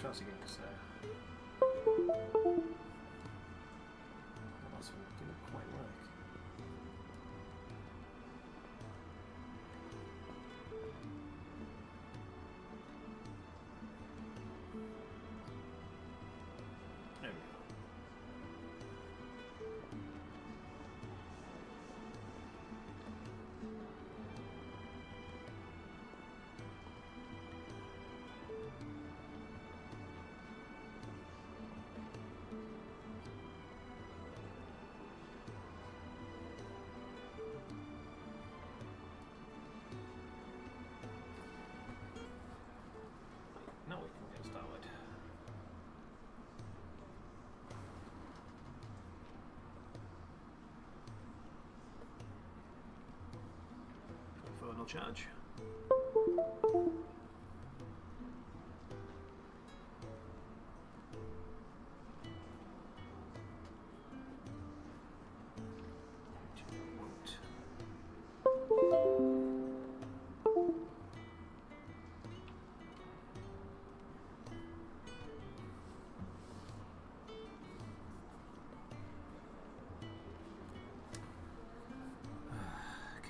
chance again because the last one didn't quite work. There we go. Now we can get started. Infernal charge.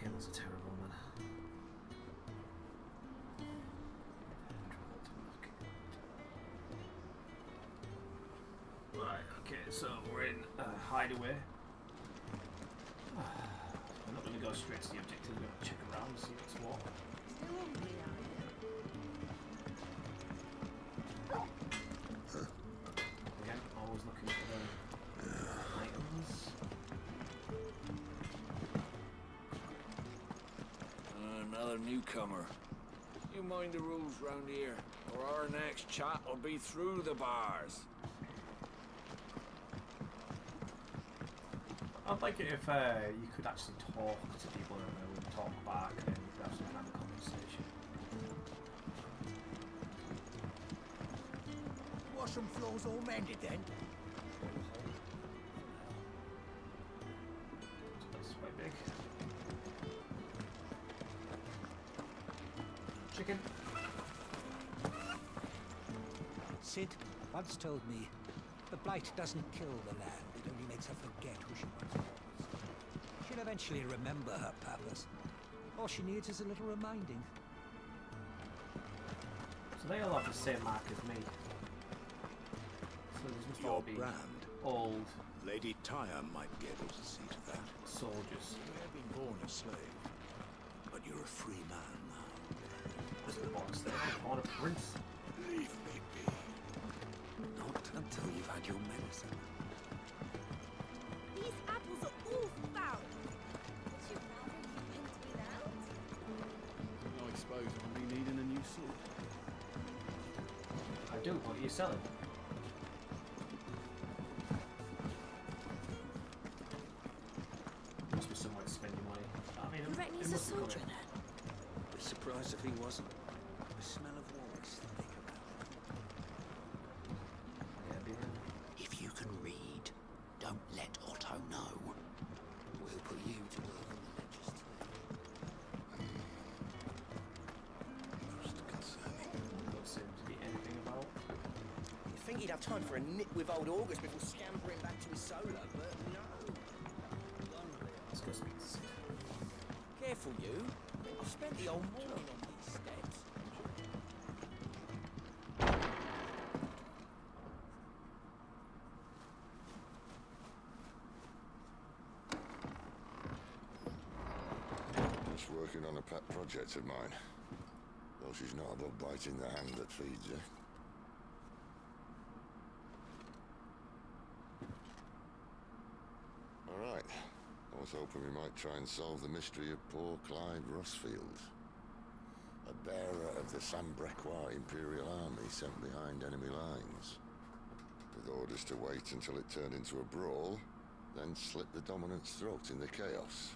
Cables are terrible, man. Right, okay, so we're in hideaway. We're not going to go straight to the objective, we're going to check around and see what's what. Again, always looking for the items. Another newcomer. You mind the rules round here, or our next chat will be through the bars. I'd like it if you could actually talk to people and they would talk back and you could have some kind of conversation. Washroom floors all mended then? This place is quite big. Chicken. Sid once told me, the blight doesn't kill the land, it only makes her forget who she once was. She'll eventually remember her purpose. All she needs is a little reminding. So they all have the same mark as me. So this must all Your be brand. old Lady Tyre might be able to see to that. soldiers. You may have been born a slave, but you're a free man now. This is the born slave, born a prince. Leave me be. Not until you've had your medicine. These apples are all foul. Would you rather you went without? I suppose I'll be needing a new sword. I do, what are you selling? Must be somewhere to spend your money. I mean, You reckon it he's a must be soldier coming. then? Be surprised if he wasn't. The smell of war is thick around. Yeah, be there. If you can read, don't let Otto know. We'll put you to work on the legislature. Most concerning. Don't seem to be anything about. You'd think he'd have time for a nip with old August before scampering back to his solo, but no. Let's go speak to Sid. Careful, you. I've spent the whole morning on these steps. Just working on a pet project of mine. Though she's not above biting the hand that feeds her. Alright. I was hoping we might try and solve the mystery of poor Clive Rossfield. A bearer of the Sambrequois Imperial Army sent behind enemy lines. With orders to wait until it turned into a brawl, then slit the dominant's throat in the chaos.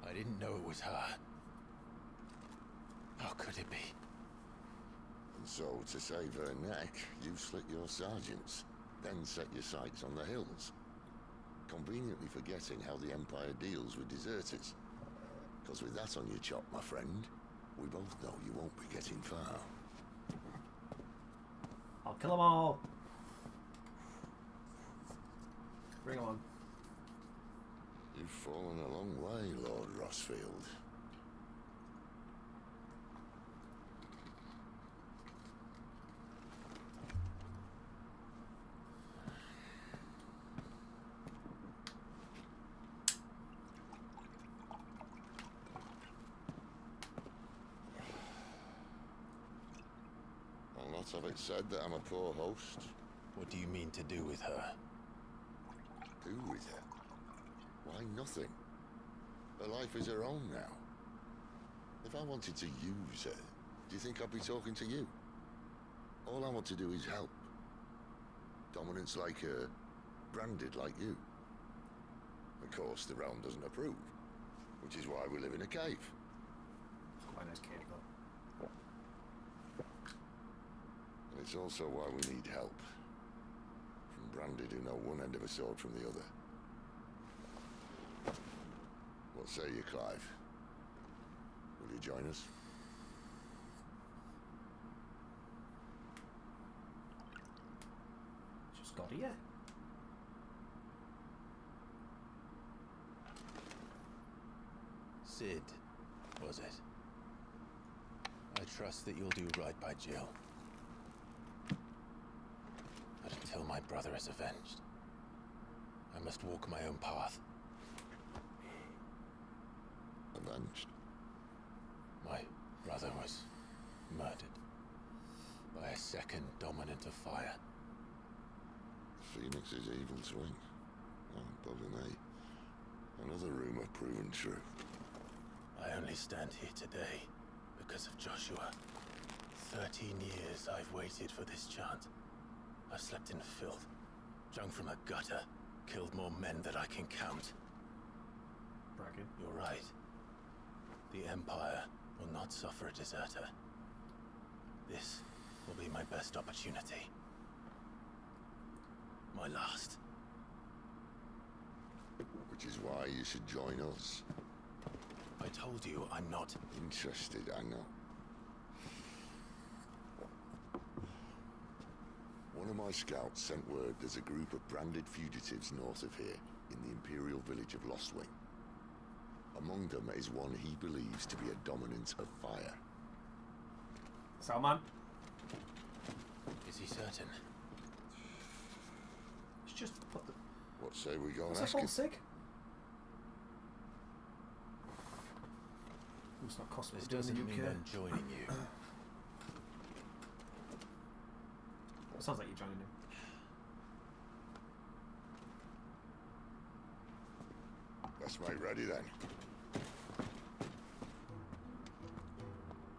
I didn't know it was her. How could it be? And so, to save her neck, you slit your sergeants, then set your sights on the hills. Conveniently forgetting how the Empire deals with deserters. Because with that on your chop, my friend, we both know you won't be getting far. I'll kill them all. Bring them on. You've fallen a long way, Lord Rossfield. I'll not have it said that I'm a poor host. What do you mean to do with her? Do with her? Why, nothing. Her life is her own now. If I wanted to use her, do you think I'd be talking to you? All I want to do is help. Dominants like her, branded like you. Of course, the realm doesn't approve, which is why we live in a cave. It's quite a nice cave, though. And it's also why we need help. From branded who know one end of a sword from the other. What say you, Clive? Will you join us? Just got here. Sid, was it? I trust that you'll do right by Jill. But until my brother is avenged, I must walk my own path. Avenged? My brother was murdered by a second dominant of fire. Phoenix's evil twin. Oh, bugger me. Another rumor proven true. I only stand here today because of Joshua. 13 years I've waited for this chance. I've slept in filth, drunk from a gutter, killed more men than I can count. Bragging. You're right. The Empire will not suffer a deserter. This will be my best opportunity. My last. Which is why you should join us. I told you I'm not. Interested, I know. One of my scouts sent word there's a group of branded fugitives north of here, in the Imperial village of Lostwing. Among them is one he believes to be a dominant of fire. Salman. Is he certain? Let's just put the... What say we go and What's ask that him? called, Sig? It's not costing This us doing doesn't the mean UK. I'm joining you. It sounds like you're joining him. Let's make ready then.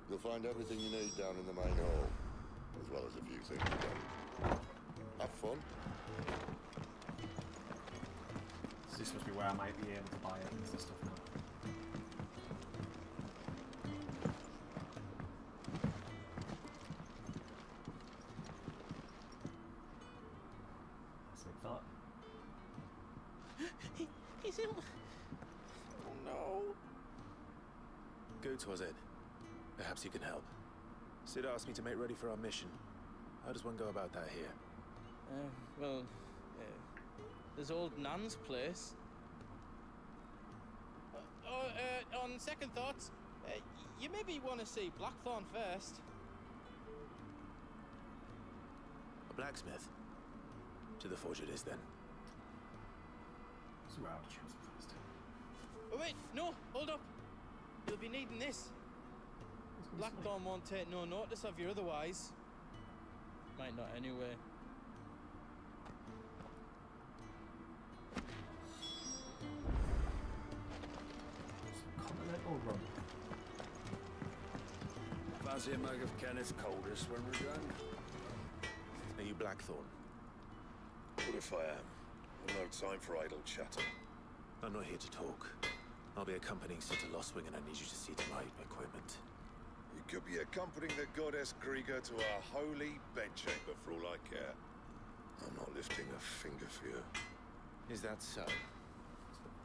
You'll find everything you need down in the main hall, as well as a few things you don't. Have fun. So this must be where I might be able to buy it and stuff now. That's a big thought. He's ill. Oh no. Goots, was it? Perhaps you can help. Sid asked me to make ready for our mission. How does one go about that here? Well, there's old Nan's place. On second thoughts, you maybe want to see Blackthorn first. A blacksmith? To the forge it is, then. So we're out to choose first. Oh wait, no, hold up. You'll be needing this. Blackthorn won't take no notice of you otherwise. Might not anyway. Continental rum. Fancy a mug of Kenneth Coldest when we're done? Are you Blackthorn? What if I am? I've no time for idle chatter. I'm not here to talk. I'll be accompanying Sid to Lostwing, and I need you to see to my equipment. You could be accompanying the goddess Krieger to our holy bedchamber for all I care. I'm not lifting a finger for you. Is that so?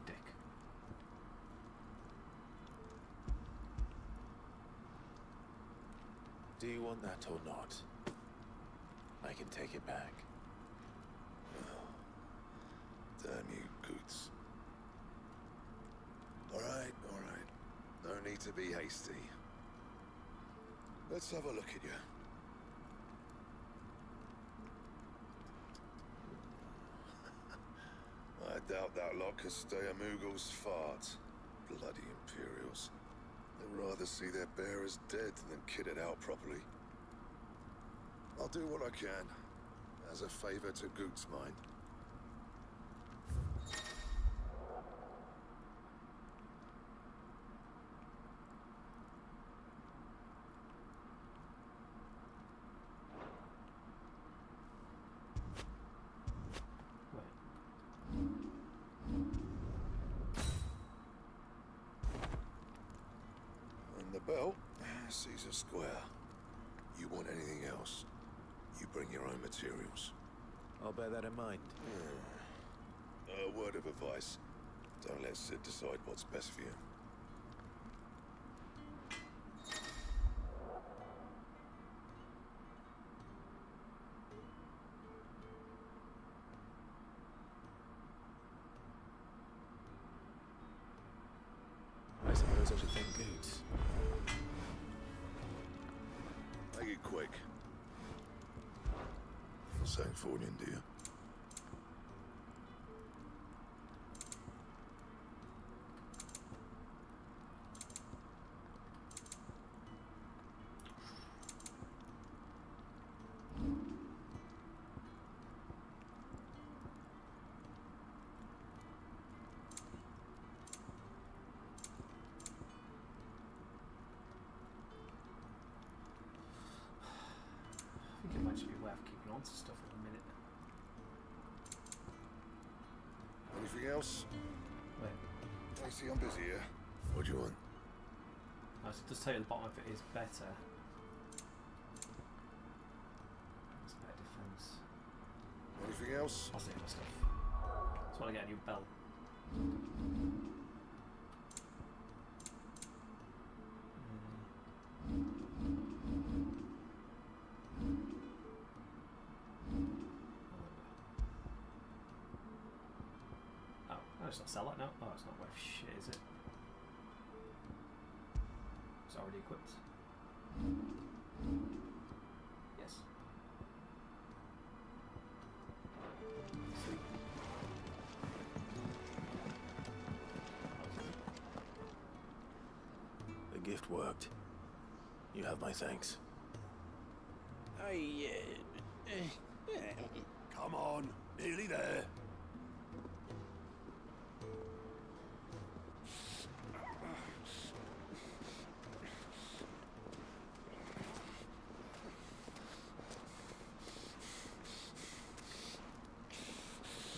Dick. Do you want that or not? I can take it back. Damn you, Goots. Alright, alright. No need to be hasty. Let's have a look at you. I doubt that lot could stay a Moogle's fart. Bloody Imperials. They'd rather see their bearers dead than kitted out properly. I'll do what I can, as a favor to Goot's mind. And the belt, Caesar Square. You want anything else? You bring your own materials. I'll bear that in mind. A word of advice. Don't let Sid decide what's best for you. I suppose I should thank Goots. Make it quick. Sancfornian, do you? I think it might just be worth keeping on to stuff at the minute. Anything else? Wait, I see I'm busy here. What do you want? I was just tell you the bottom of it is better. It's better defense. Anything else? I'll save my stuff. Just want to get a new belt. It's not sell it now. Oh, it's not worth shit, is it? It's already equipped. Yes. Sweet. The gift worked. You have my thanks. Come on, nearly there.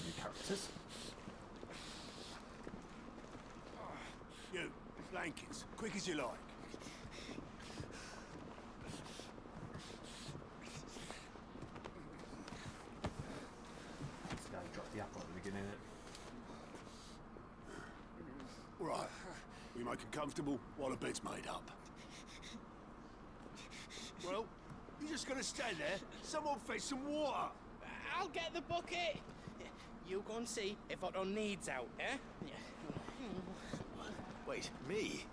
New characters. You, Lankins, quick as you like. This guy dropped the apple at the beginning. Right, we make it comfortable while the bed's made up. Well, you just gonna stand there? Someone fetch some water. I'll get the bucket. You go and see if Otto needs out, eh? Wait, me?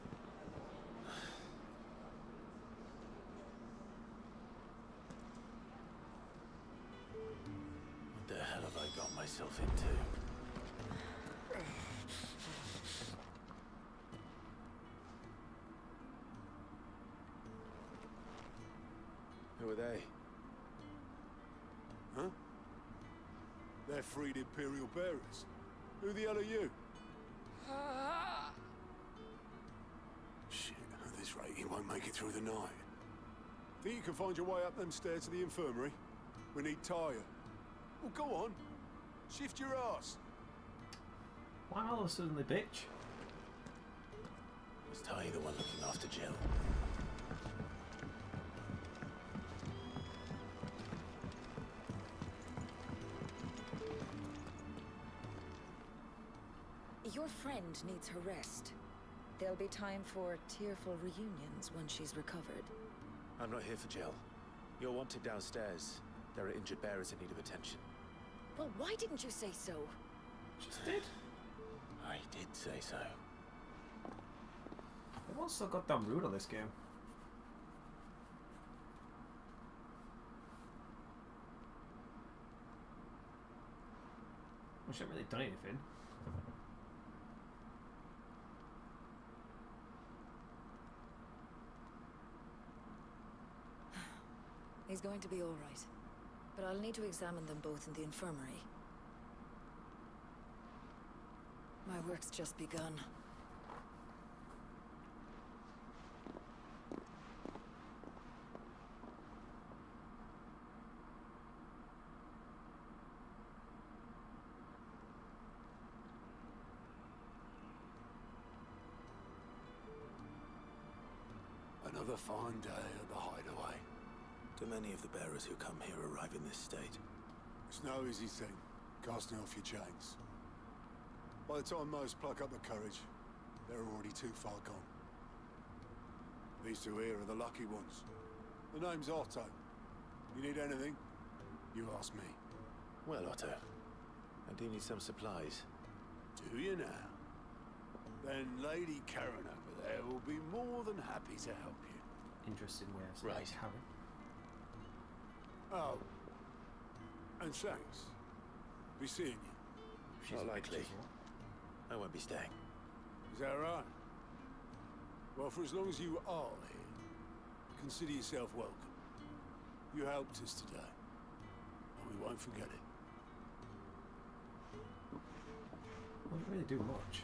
What the hell have I got myself into? Who are they? Huh? They're freed Imperial bearers. Who the hell are you? Shit, at this rate, he won't make it through the night. Think you can find your way up them stairs to the infirmary? We need Tyre. Well, go on. Shift your ass. Why all of a sudden the bitch? Was Ty the one looking after Jill? Your friend needs her rest. There'll be time for tearful reunions once she's recovered. I'm not here for Jill. You're wanted downstairs. There are injured bearers in need of attention. Well, why didn't you say so? Just did. I did say so. Everyone's so goddamn rude on this game. I haven't really done anything. He's going to be all right. But I'll need to examine them both in the infirmary. My work's just begun. Another fine day at the hideaway. Do many of the bearers who come here arrive in this state? It's no easy thing, casting off your chains. By the time most pluck up the courage, they're already too far gone. These two here are the lucky ones. The name's Otto. You need anything, you ask me. Well, Otto, I do need some supplies. Do you now? Then Lady Karen over there will be more than happy to help you. Interesting way of saying Right. Karen. Oh. And thanks. Be seeing you. She's Not a likely. bitch as well. I won't be staying. Is that right? Well, for as long as you are here, consider yourself welcome. You helped us today, and we won't forget it. Well, didn't really do much.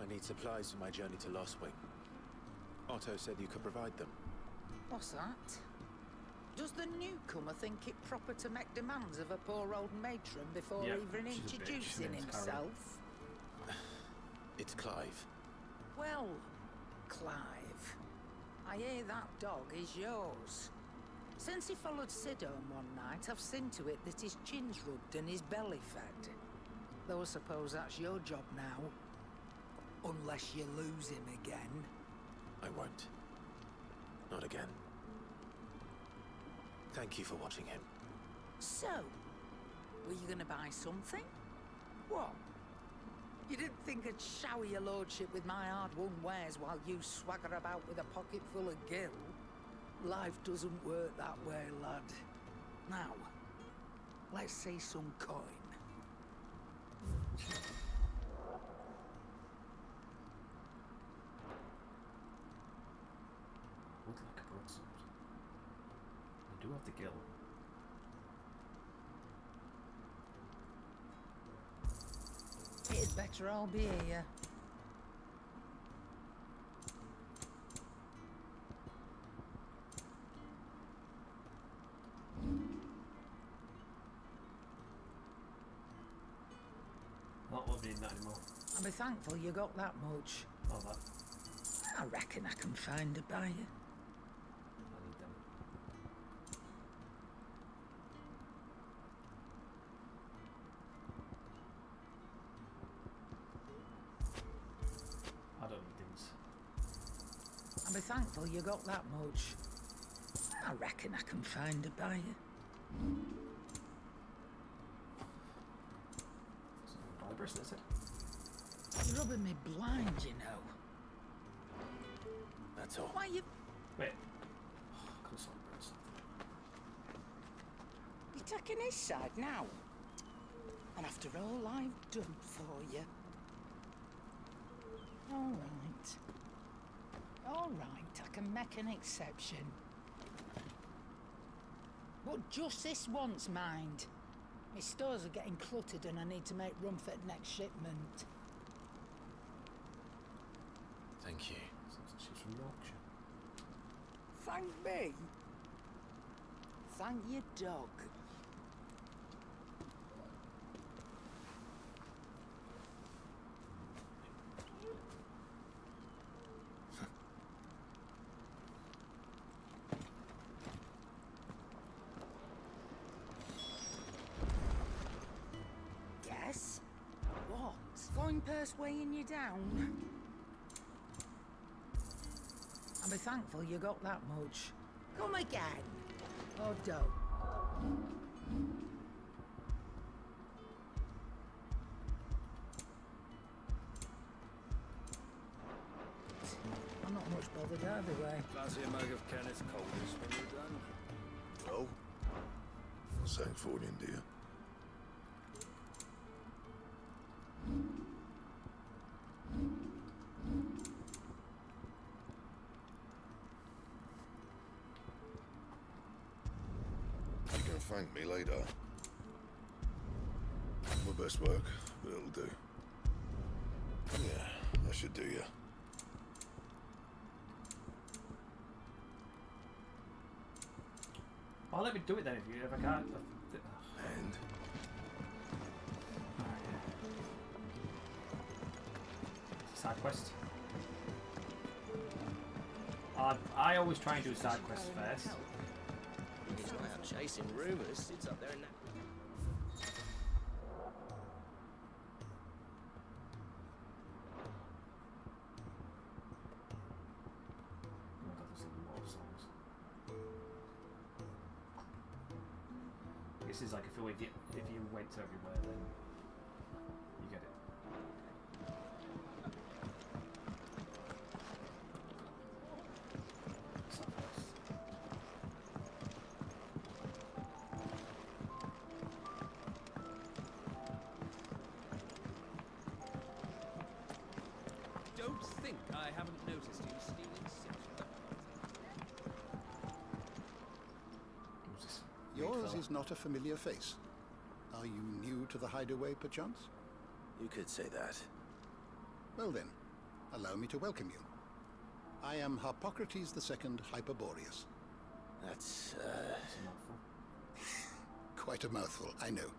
I need supplies for my journey to Lost Wing. Otto said you could provide them. What's that? Does the newcomer think it proper to make demands of a poor old matron before Yep, even she's a bitch. introducing Name's Karen. himself? It's Clive. Well, Clive, I hear that dog is yours. Since he followed Sid home one night, I've seen to it that his chin's rubbed and his belly fed. Though I suppose that's your job now. Unless you lose him again. I won't. Not again. Thank you for watching him. So, were you gonna buy something? What? You didn't think I'd shower your lordship with my hard-won wares while you swagger about with a pocket full of gil? Life doesn't work that way, lad. Now, let's see some coin. Would like a broadsword. I do have the gill. It'd better all be here. Not loving that anymore. I'll be thankful you got that much. Oh, that. I reckon I can find a buyer. I need them. I don't need things. I'll be thankful you got that much. I reckon I can find a buyer. Buy the bracelet, said. You're rubbing me blind, you know. That's all. Why you... Wait. Oh, I could have sold the bracelet. You're taking his side now? And after all I've done for you. All right. All right, I can make an exception. But just this once, mind. My stores are getting cluttered and I need to make room for the next shipment. Thank you. Sounds like she's from Yorkshire. Thank me? Thank your dog. Yes? What? Going purse weighing you down? I'll be thankful you got that much. Come again. Or don't. I'm not much bothered either way. Fancy a mug of Kenneth Coldest when you're done. Well, something for you, dear. You can thank me later. My best work, but it'll do. Yeah, that should do you. Oh, let me do it then if I can't. And Side quest. I always try and do side quests first. He's not out chasing rumours. Sits up there in that. Oh my god, there's a lot of songs. This is like if you went to everywhere, then you get it. Southwest. Don't think I haven't noticed you stealing six. Who's this? Yours is not a familiar face. Are you new to the hideaway, perchance? You could say that. Well then, allow me to welcome you. I am Harpocrates II Hyperboreus. That's, Quite a mouthful, I know.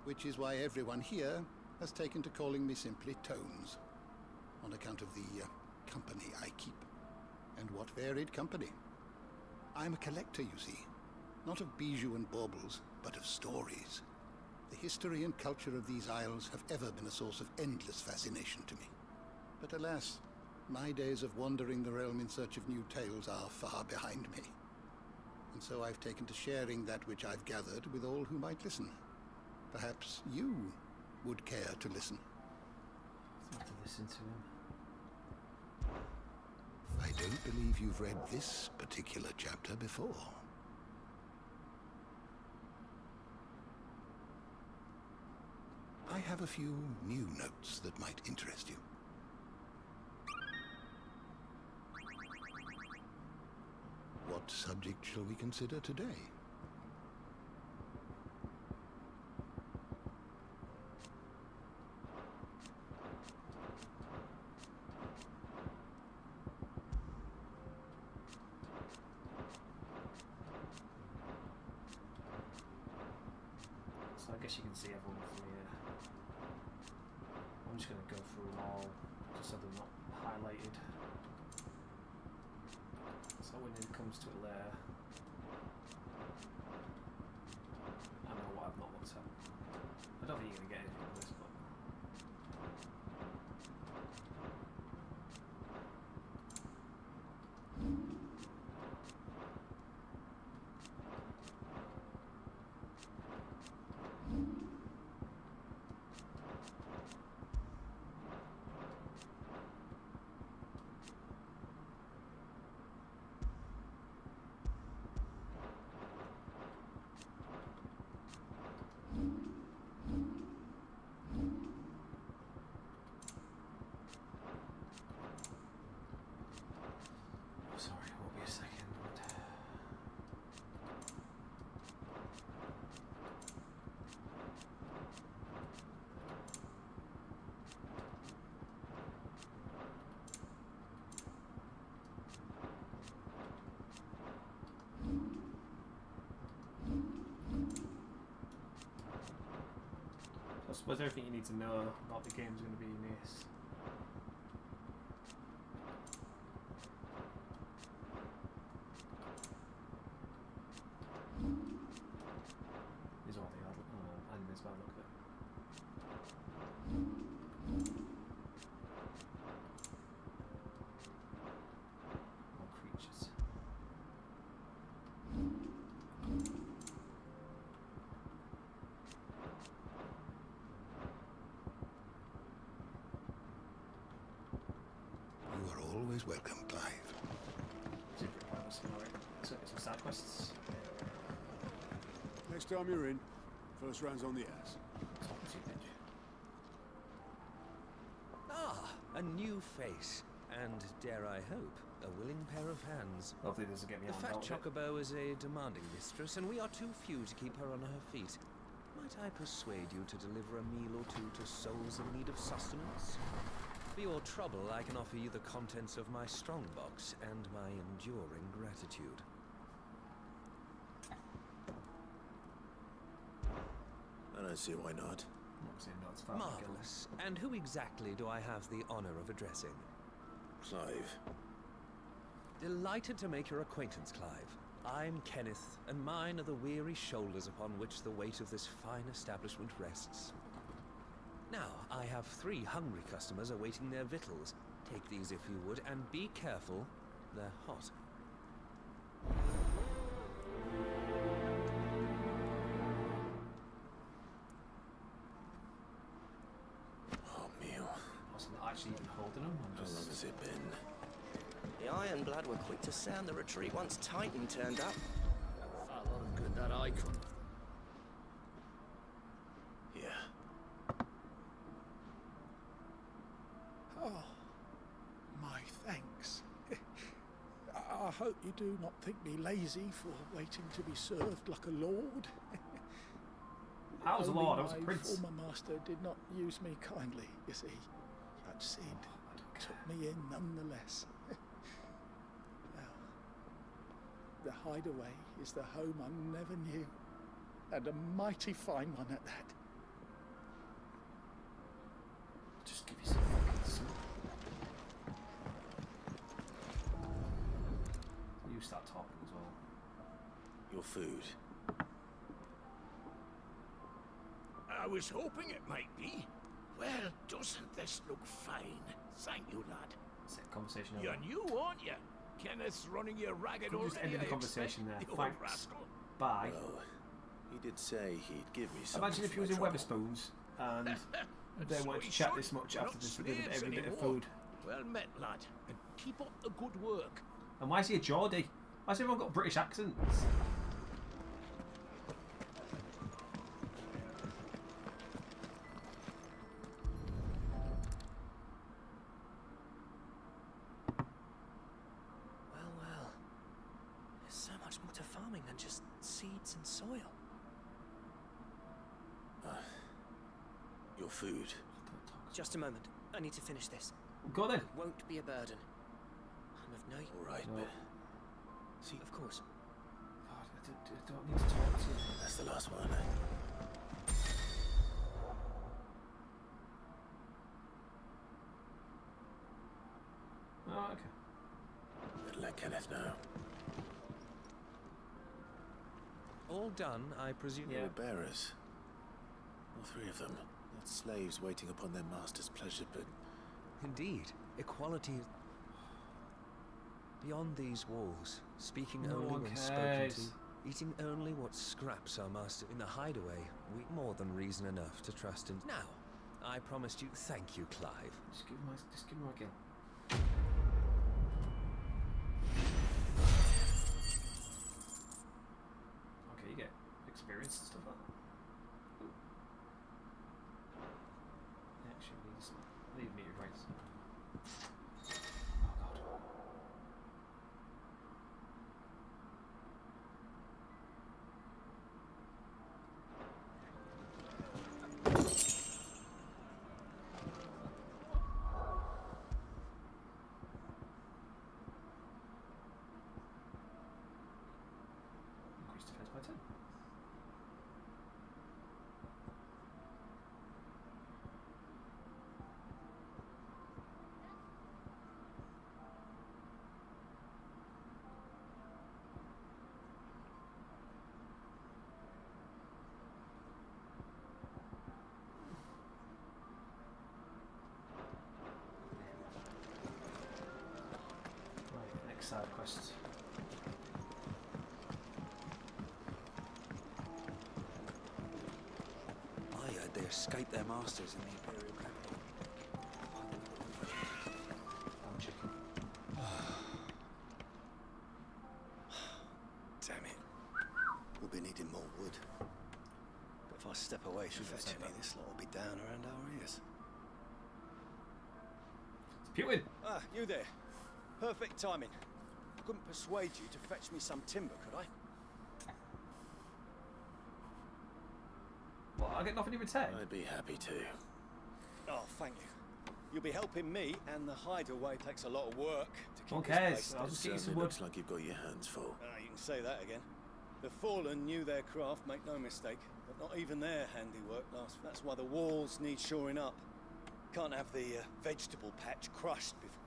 Which is why everyone here has taken to calling me simply Tones, on account of the company I keep. And what varied company. I'm a collector, you see. Not of bijou and baubles, but of stories. The history and culture of these isles have ever been a source of endless fascination to me. But alas, my days of wandering the realm in search of new tales are far behind me. And so I've taken to sharing that which I've gathered with all who might listen. Perhaps you would care to listen. I have to listen to him. I don't believe you've read this particular chapter before. I have a few new notes that might interest you. What subject shall we consider today? So I guess you can see everyone from here. I'm just going to go through them all, just so they're not highlighted. So when it comes to it there, I know what I've not looked at. I don't think you're going to get anything from this, but... I suppose everything you need to know about the game is going to be in this. These are all the animals by the look of it. More creatures. You are always welcome, Clive. Super pointless, alright. So get some side quests. Next time you're in, first round's on the ass. Talking to you, bitch. Ah, a new face. And, dare I hope, a willing pair of hands. Hopefully this will get me The on fat board with it. chocobo is a demanding mistress, and we are too few to keep her on her feet. Might I persuade you to deliver a meal or two to souls in need of sustenance? For your trouble, I can offer you the contents of my strongbox and my enduring gratitude. I don't see why not. I'm not saying no, it's fine. Marvelous. And who exactly do I have the honor of addressing? Clive. Delighted to make your acquaintance, Clive. I'm Kenneth, and mine are the weary shoulders upon which the weight of this fine establishment rests. Now, I have 3 hungry customers awaiting their victuals. Take these if you would, and be careful, they're hot. Oh, meal. Wasn't actually even holding them. I'm How just... long has it been? The Ironblood were quick to sound the retreat once Titan turned up. Fat lot of good that icon. Yeah. Oh, my thanks. I hope you do not think me lazy for waiting to be served like a lord. I was a Only lord, I was a my prince. former master did not use me kindly, you see. But Sid took me in nonetheless. Well, the hideaway is the home I never knew, and a mighty fine one at that. Just give you some fucking soup. You start talking as well. Your food. I was hoping it might be. Well, doesn't this look fine? Thank you, lad. Set conversation You're over. new, aren't you? Kenneth's running you ragged Could already. just ended the I conversation expect, there. the old Thanks. rascal. Bye. Well, he did say he'd give me something. Imagine if for you was my in trouble. Weatherspoons and they So wanted to he chat should. this much We're after not this with slaves every bit of anymore. food. Well met, lad. And keep up the good work. And why is he a Geordie? Why has everyone got British accents? Well, well. There's so much more to farming than just seeds and soil. Your food. Just a moment. I need to finish this. Go then. It won't be a burden. I'm of no use. All right, No. but... See, Of course. God, I don't need to talk to you. that's the last one. Oh, okay. Better let Kenneth know. All done, I presume? They were bearers. All 3 of them. Not slaves waiting upon their master's pleasure, but... Indeed, equality is... Beyond these walls, speaking No only one when spoken cares. to, eating only what scraps our master in the hideaway, we more than reason enough to trust in. Now, I promised you, thank you, Clive. Just give me my gill. Okay, you get experience and stuff like that. Ooh. Yeah, actually, need meteor rights. Oh god. Increase defense by 10. side quest. I heard they escaped their masters in the Imperial capital. I'm chicken. Damn it. We'll be needing more wood. But if I step away to fetch any, this lot will be down around our ears. It's Putin! Ah, you there. Perfect timing. I couldn't persuade you to fetch me some timber, could I? Well, I get nothing in return. I'd be happy to. Oh, thank you. You'll be helping me, and the hideaway takes a lot of work to keep Who this cares? place I'll just get you some Certainly wood. looks like you've got your hands full. Ah, you can say that again. The Fallen knew their craft, make no mistake, but not even their handiwork lasts. That's why the walls need shoring up. Can't have the vegetable patch crushed before.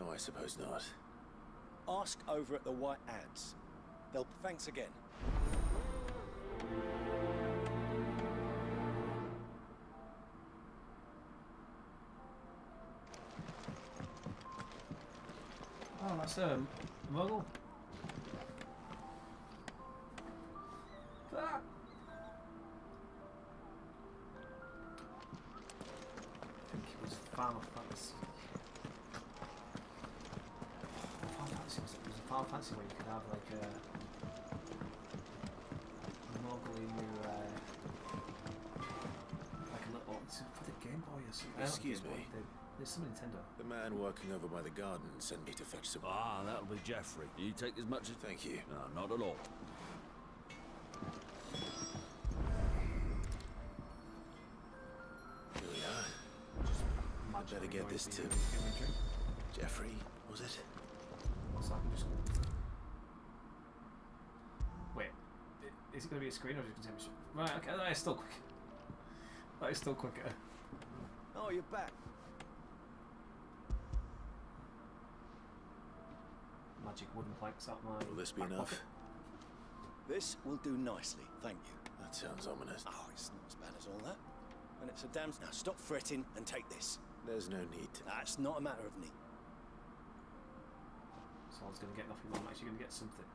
No, I suppose not. Ask over at the White Ads. They'll thanks again. Oh, that's Muggle. Ah. I think it was Final Fantasy. Final Fantasy was it? It was a Final Fantasy where you could have like a Muggle in your like a little. It's for the Game Boy or something. Excuse me. There's some Nintendo. The man working over by the garden sent me to fetch some. Ah, that'll be Geoffrey. You take as much as... Thank you. No, not at all. Here we are. I'd better get this to... Geoffrey, was it? What's that? Just... Wait, is it going to be a screen or is it going to be... Right, okay, that is still quick. That is still quicker. Oh, you're back. Magic wooden planks out my... Will this be back enough? pocket. This will do nicely, thank you. That sounds ominous. Oh, it's not as bad as all that. And it's a damn... Now, stop fretting and take this. There's no need to... That's not a matter of need. So I was going to get nothing, but I'm actually going to get something.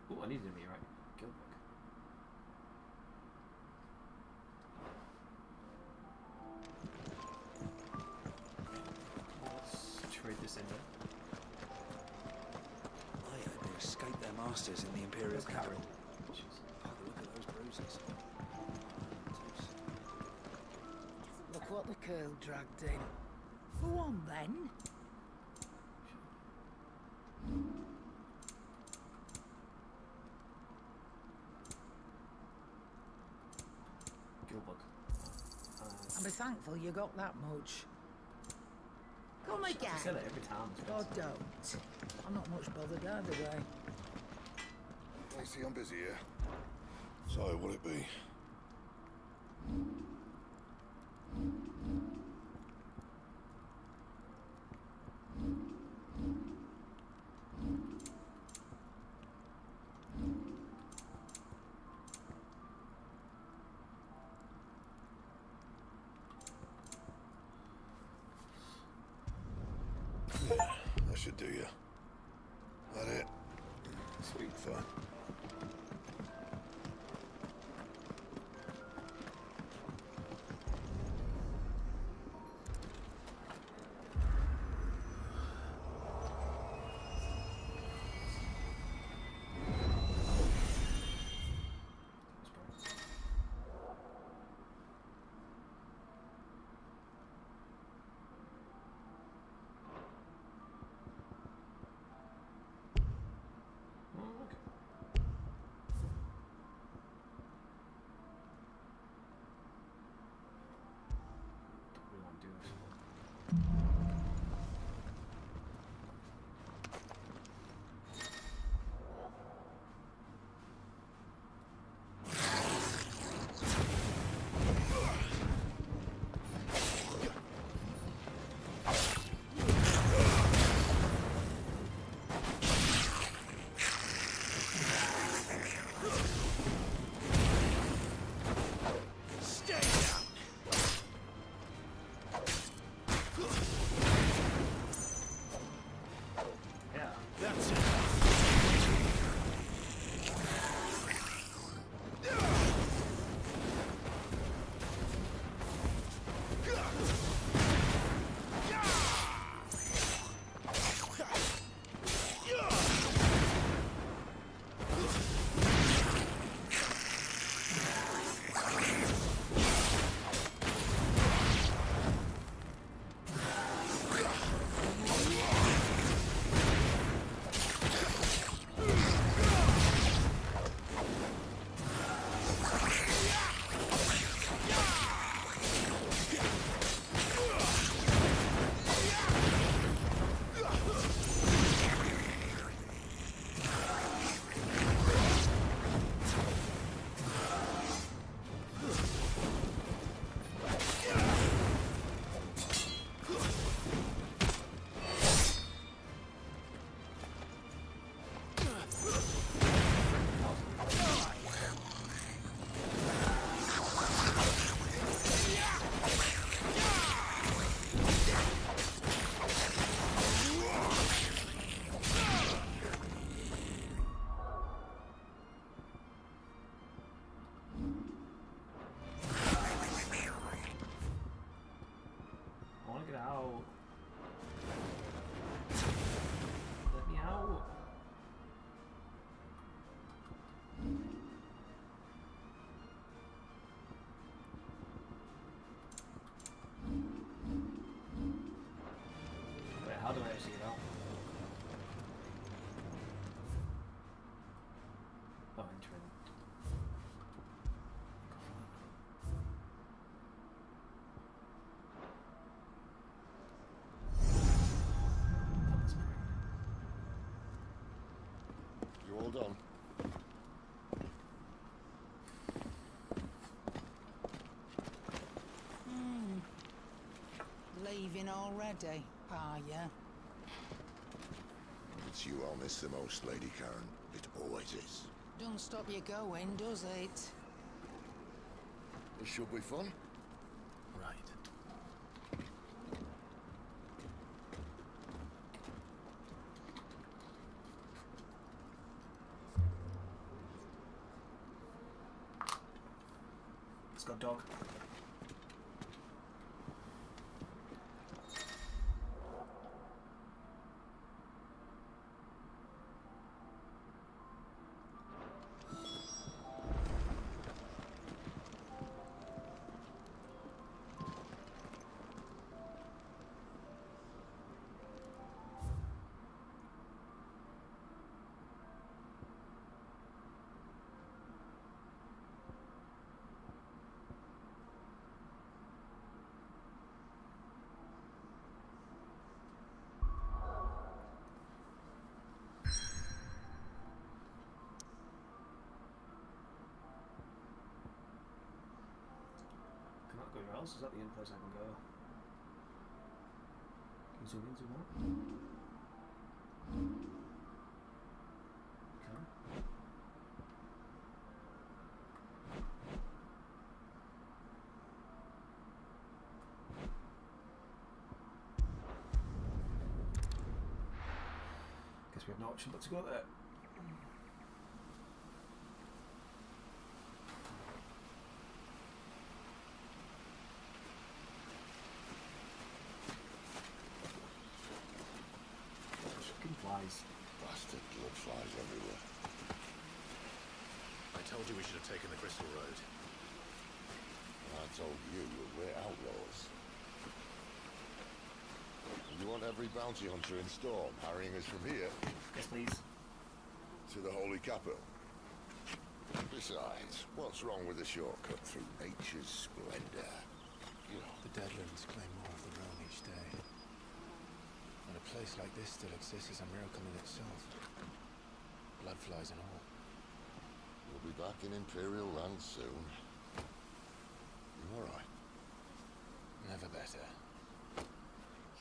Oh, I needed a meteorite. Guildbook. Let's trade this in there. I heard they escaped their masters in the Imperial capital. Jeez. Oh, look at those bruises. Look what the curl dragged in. Go on then. Guildbook. I'll be thankful you got that much. Come again. I sell it every time. Or don't. I'm not much bothered either way. Lacey, I'm busy here. So, what'll it be? That should do you. That it? Sweet fun. how do I actually get out? Oh, entering. You all done? Leaving already, are ya? It's you I'll miss the most, Lady Karen. It always is. Don't stop you going, does it? This should be fun. Right. Let's go, dog. Cannot go anywhere else. Is that the only place I can go? Can you zoom in, zoom out? Okay. Guess we have no option but to go there. Flies. Bastard blood flies everywhere. I told you we should have taken the Crystal Road. I told you we're outlaws. You want every bounty hunter in Storm harrying us from here? Yes, please. To the Holy Capital. Besides, what's wrong with a shortcut through nature's splendor? You know, The Deadlands claim more of the realm each day. And a place like this still exists is a miracle in itself. Bloodflies and all. we'll be back in Imperial land soon. You alright? Never better.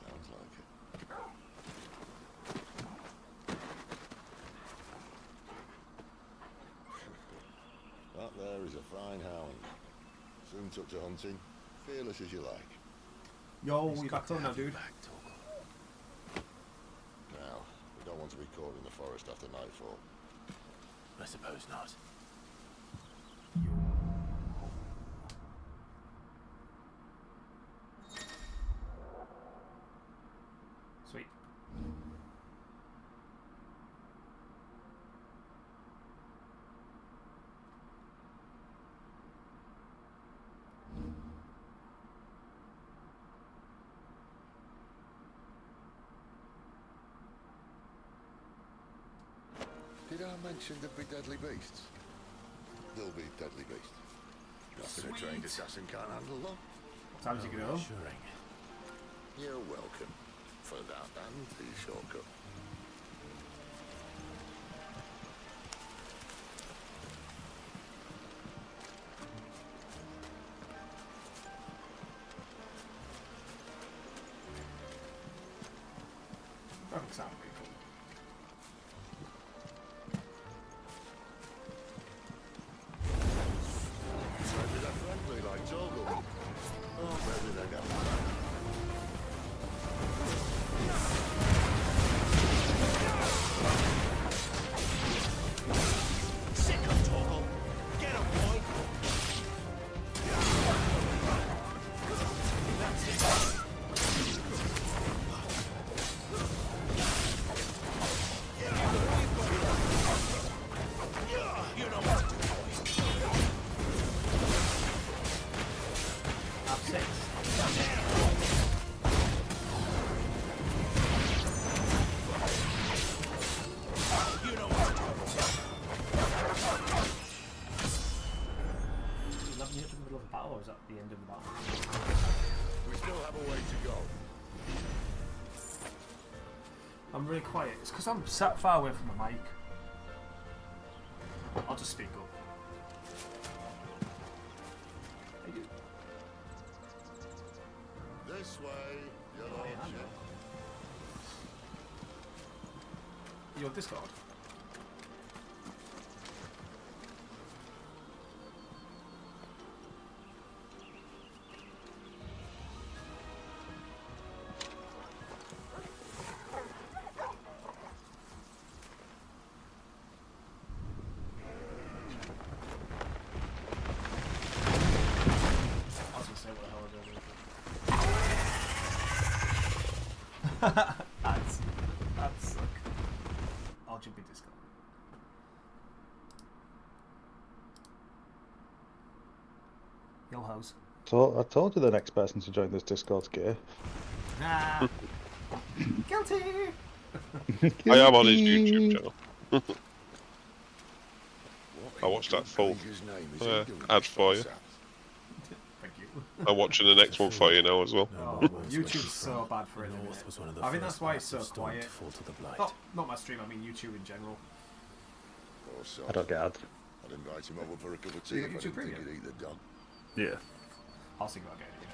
Sounds like it. That there is a fine hound. Soon took to hunting. Fearless as you like. Yo, you back home now, dude. Now, we don't want to be caught in the forest after nightfall. I suppose not. Sweet. Did I mention there'd be deadly beasts? There'll be deadly beasts. Nothing a trained assassin can't handle, though. What time does it go? You're welcome for that and the shortcut. That sounds pretty cool. Maybe they're friendly like Torgal. Oh, maybe they don't. Sick of Torgal. Get him, boy. That's it. the end of the battle. We still have a way to go. I'm really quiet. It's because I'm sat far away from the mic. I'll just speak up. This way, your lordship. Your Discord? That's like, I'll jump in Discord. Yo, house. I told you the next person to join this Discord's gay. Nah. Guilty. I am on his YouTube channel. I watched that full ad for you. Thank you. I'm watching the next one for you now as well. Oh, YouTube's so bad for it. I think that's why it's so quiet. Not my stream, I mean YouTube in general. I don't get ads. I'd invite him over for a cup of tea You if got I didn't YouTube think Premium? he'd eat the dog. Yeah. I'll think about getting it,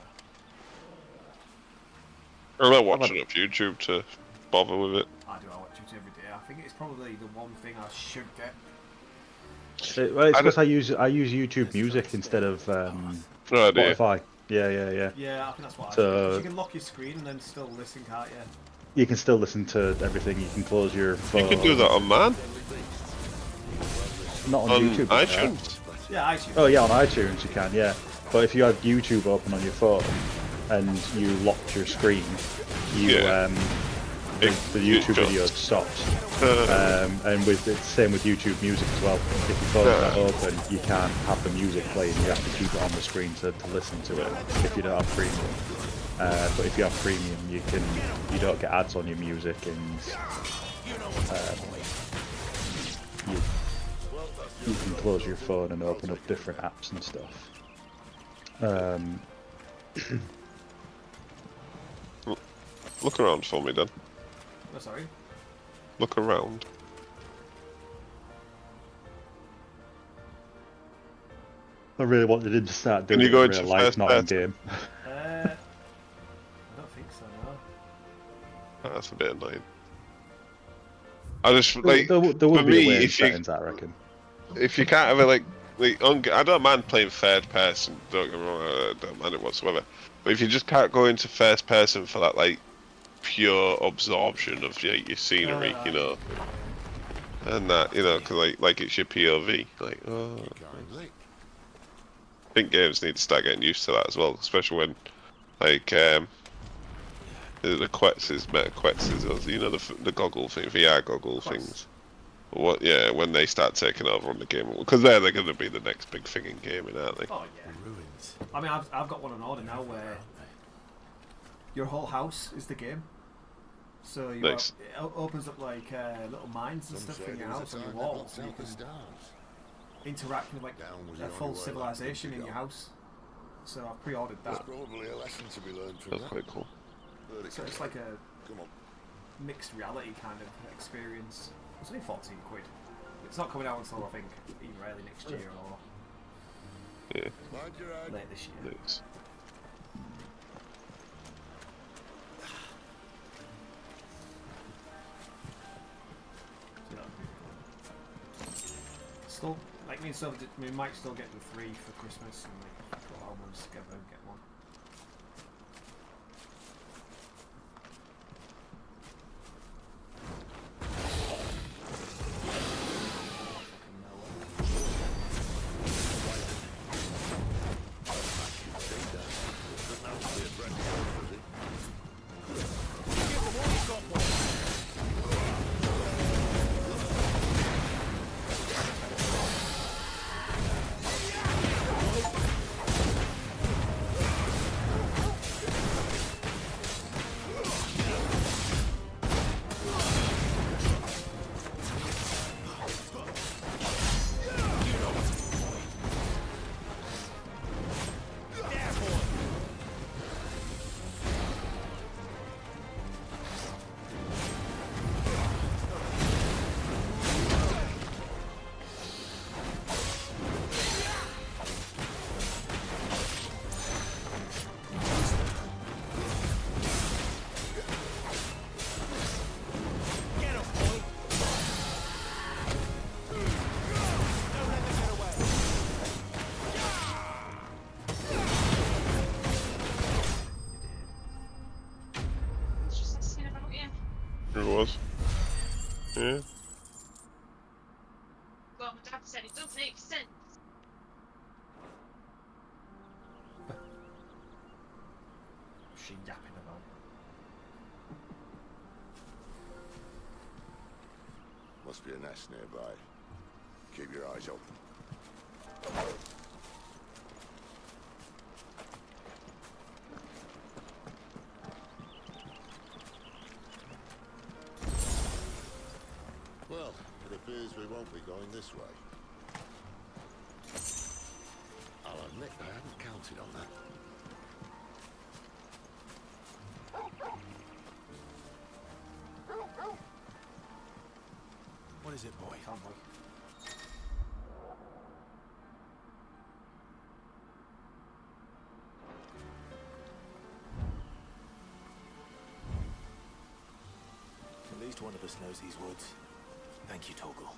I'm not watching it off YouTube to bother with it. I do, I watch YouTube every day. I think it's probably the one thing I should get. Well, it's because I use YouTube Music instead of Spotify. Yeah. Yeah, I think that's what So- you can lock your screen and then still listen, can't you? You can still listen to everything. You can close your phone. You can do that on man. Not on YouTube. iTunes. Yeah, iTunes. Oh yeah, on iTunes you can. Yeah, but if you had YouTube open on your phone and you locked your screen, you the YouTube video stops. And with the same with YouTube Music as well. If your phone's not open, you can't have the music playing. You have to keep it on the screen to listen to it. If you don't have premium, but if you have premium, you don't get ads on your music, and you can close your phone and open up different apps and stuff. Look around for me then. Oh, sorry. Look around. I really wanted him to start Can doing you it go in into real life, first not in person? game. I don't think so, no. That's a bit annoying. I just like there for would be me, a way in if you settings, I reckon. if you can't have it like I don't mind playing third person. Don't get me wrong, I don't mind it whatsoever. But if you just can't go into first person for that like pure absorption of your scenery, you know, and that because like it's your POV, like I think games need to start getting used to that as well, especially when like the Quetzes, meta Quetzes, the goggle thing, VR goggle things. What? Yeah, when they start taking over on the game, because they're going to be the next big thing in gaming, aren't they? Oh yeah. I mean, I've got one in order now where your whole house is the game. So you Nice. it opens up like little mines and stuff in your house on your walls, so you can interact with like a full civilization in your house. So I've pre-ordered that. There's probably a lesson to be learned from That's that. quite cool. So it's like a mixed reality kind of experience. It's only 14 quid. It's not coming out until I think either early next year or late this year. Nice. Still, like me and Silver, we might still get the 3 for Christmas and like put our ones together and get one. It was. Yeah. Well, my dad said it does make sense. What's she yapping about? Must be a nest nearby. Keep your eyes open. Well, it appears we won't be going this way. I'll admit I hadn't counted on that. What is it, boy? Can't boy. At least one of us knows these woods. Thank you, Torgal.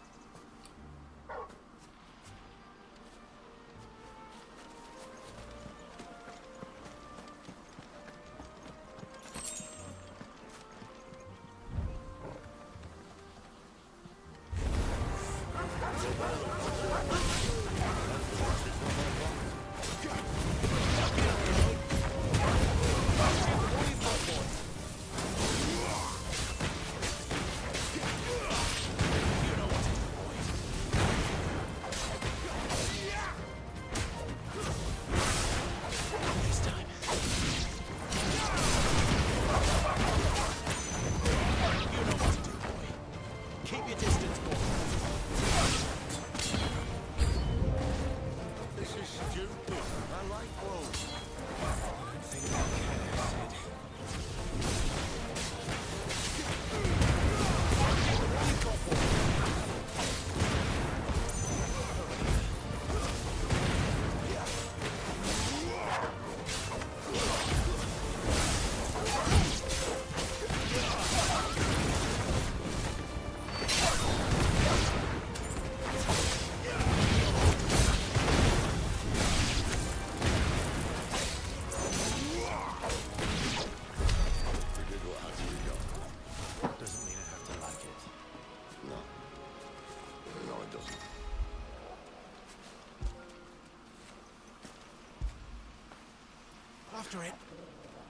After it.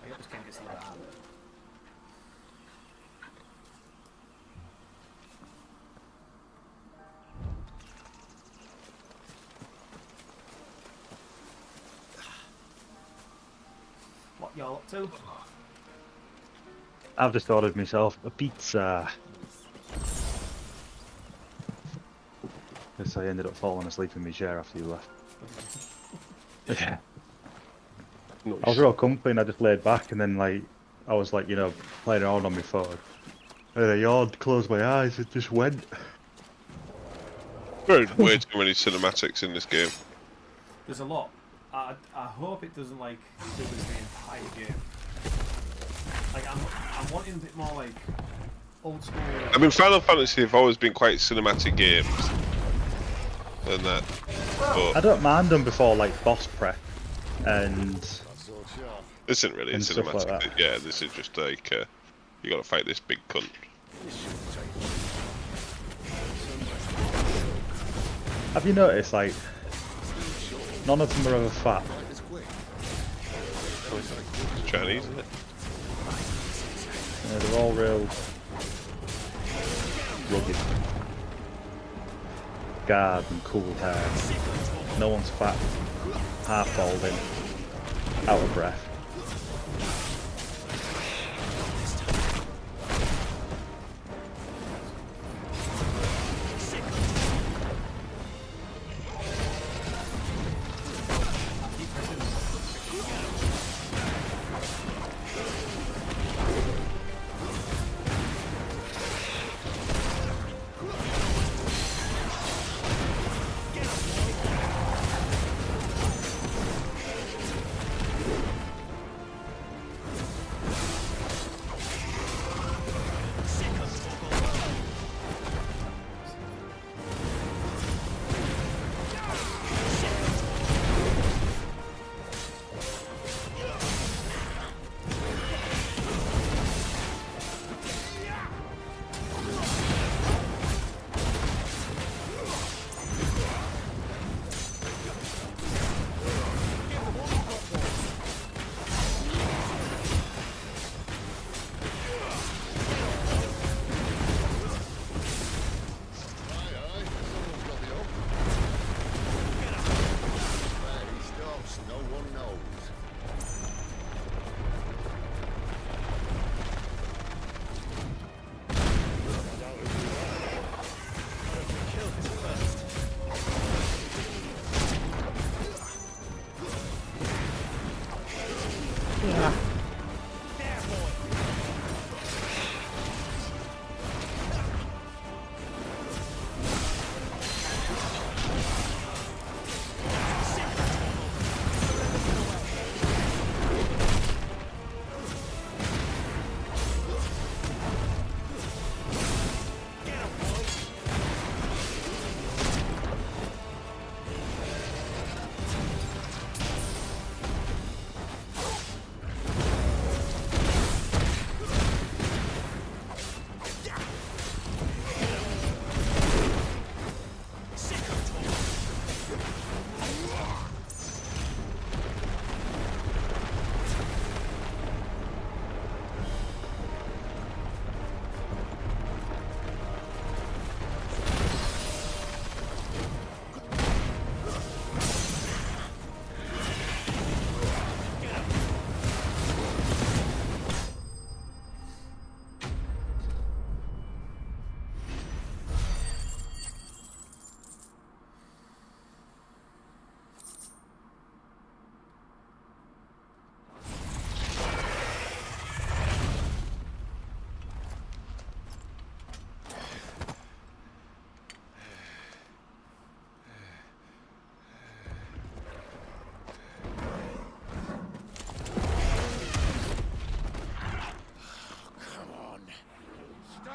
I hope this game gets like that. What y'all up to? I've just ordered myself a pizza. Because I ended up falling asleep in my chair after you left. Yeah. I was real comfy and I just laid back and then like I was like, you know, playing around on my phone. And I yawned, closed my eyes, it just went. Way too many cinematics in this game. There's a lot. I hope it doesn't like do this the entire game. Like I'm wanting a bit more like old school. I mean, Final Fantasy have always been quite cinematic games. And that. But I don't mind them before like boss prep and this isn't really a cinematic. Like yeah, this is just like you gotta fight this big cunt. Have you noticed like none of them are ever fat? It's Chinese, isn't it? Yeah, they're all real rugged. Guard and cool hair. No one's fat, half balding, out of breath.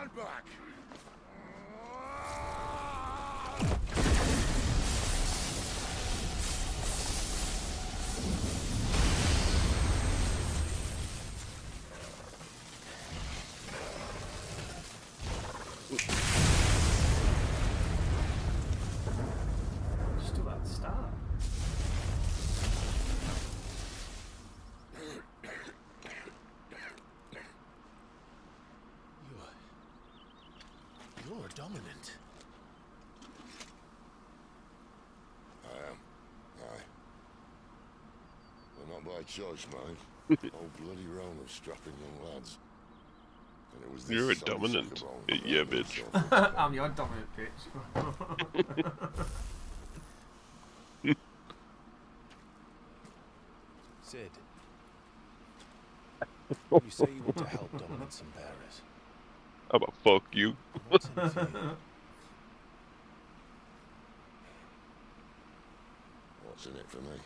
Stand back! Just do at the start. You're dominant. I am. Aye. But not by choice, mind. Old bloody realm of strapping young lads. And it was this You're a solid dominant. sucker bone Yeah, that bitch. sort of I'm your dominant bitch. Sid, you say you want to help dominants and bearers. How about fuck you? What's in it for you? What's in it for me?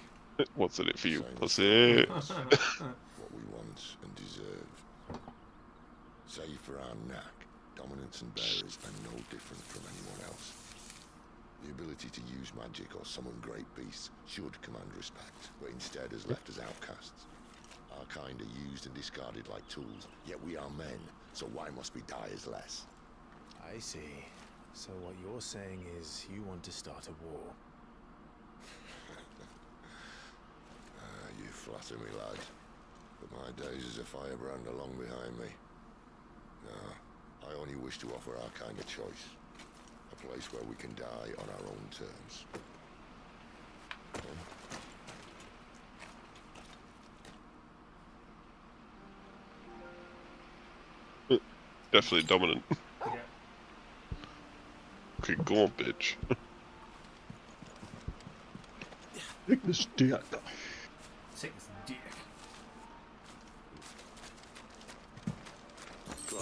What's in it for you, Same as pussy? what we want and deserve. Save for our knack, dominants and bearers are no different from anyone else. The ability to use magic or summon great beasts should command respect, but instead has left us outcasts. Our kind are used and discarded like tools, yet we are men, so why must we die as less? I see. So what you're saying is you want to start a war. You flatter me, lad. But my days as a firebrand are long behind me. No, I only wish to offer our kind a choice. A place where we can die on our own terms. Definitely dominant. Yeah. Okay, go on, bitch. Take this dick. Take this dick.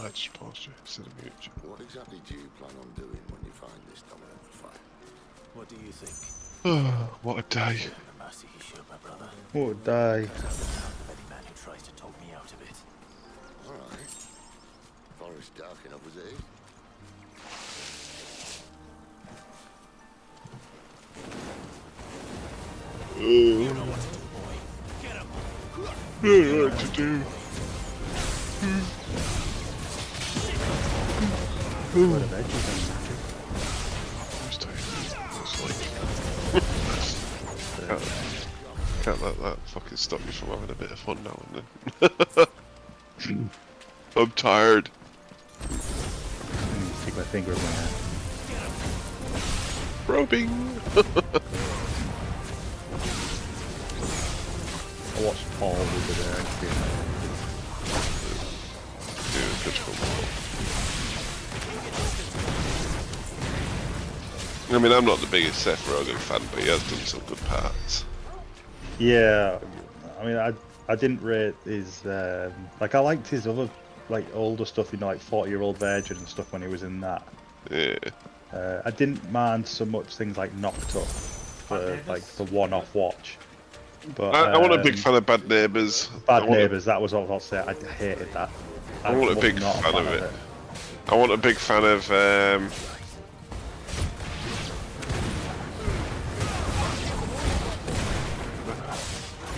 Let's pause you. Set a mute. What exactly do you plan on doing when you find this dominant fight? What do you think? What a day. The mercy he showed my brother. Oh, die. Cut out the tongue of any man who tries to talk me out of it. Alright. Forest dark enough as it is. You know what to do, boy. Get him. You know what to do. What a veggie Can't let that fucking stop you from having a bit of fun now and then. I'm tired. Stick my finger in my hand. Probing. I watched Paul over there. Yeah, critical ball. I mean, I'm not the biggest Seth Rogen fan, but he has done some good parts. Yeah, I mean, I didn't rate his like I liked his other like older stuff, you know, like 40-Year-Old Virgin and stuff when he was in that. Yeah. I didn't mind so much things like Knocked Up for like the one-off watch. But I wasn't a big fan of Bad Neighbours. Bad Neighbours, that was what I was saying. I hated that. I wasn't a big fan of it. I wasn't a big fan of.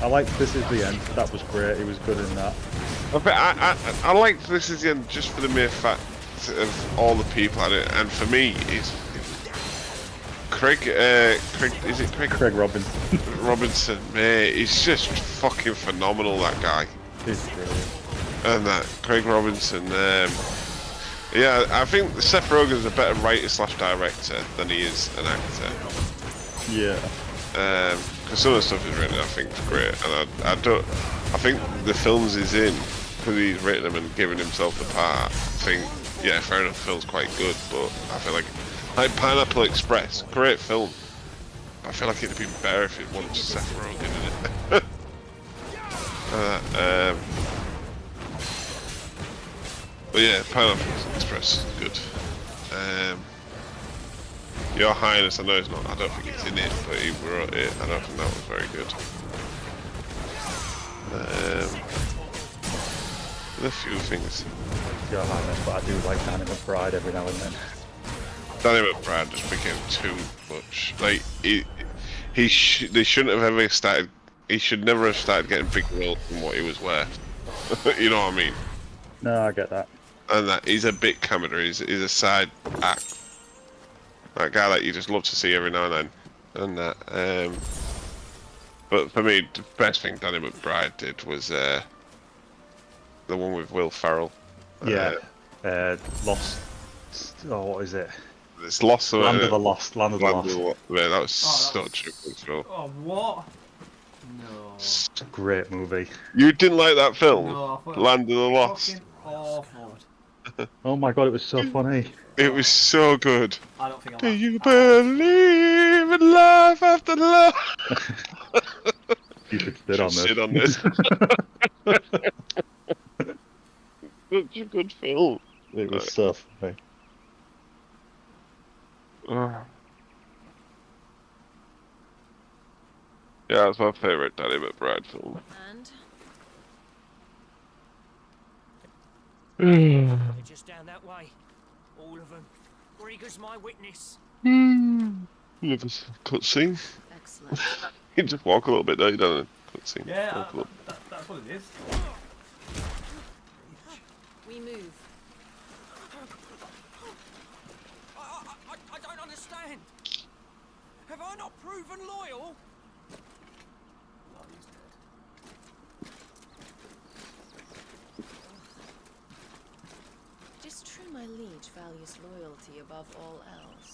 I liked This Is the End. That was great. He was good in that. I liked This Is the End just for the mere fact of all the people at it, and for me, it's Craig. Is it Craig? Craig Robinson. Robinson, mate, he's just fucking phenomenal. That guy. He's brilliant. And that Craig Robinson. Yeah, I think Seth Rogen's a better writer/director than he is an actor. Yeah. Because some of the stuff he's written, I think, is great, and I think the films he's in, because he's written them and given himself the part, I think, yeah, fair enough, the film's quite good, but I feel like Pineapple Express, great film. I feel like it'd be better if it wasn't just Seth Rogen in it. But yeah, Pineapple Express is good. Your Highness, I know it's not, I don't think it's in it, but he wrote it, I don't think that was very good. There's a few things. Your Highness, but I do like Danny McBride every now and then. Danny McBride just became too much. Like they shouldn't have ever started. He should never have started getting big roles than what he was worth. You know what I mean? No, I get that. And that he's a bit camera. He's a side act. That guy that you just love to see every now and then. And that. But for me, the best thing Danny McBride did was the one with Will Ferrell. Yeah. Lost. Oh, what is it? It's Lost. Land of the Lost. Land of the Lost. Yeah, that was such a good film. Oh, what? No. It's a great movie. You didn't like that film? No, I thought Land of the Lost. Awful. Oh my god, it was so funny. It was so good. I don't think I Do you believe in life after love? You should sit on this. Sit on this. Such a good film. It was so funny. Yeah, that's my favourite Danny McBride film. They're just down that way. All of them. Grieger's my witness. Love this cutscene. Excellent. You just walk a little bit, don't you? Cutscene. Yeah, that's what it is. We move. I don't understand. Have I not proven loyal? It is true my liege values loyalty above all else.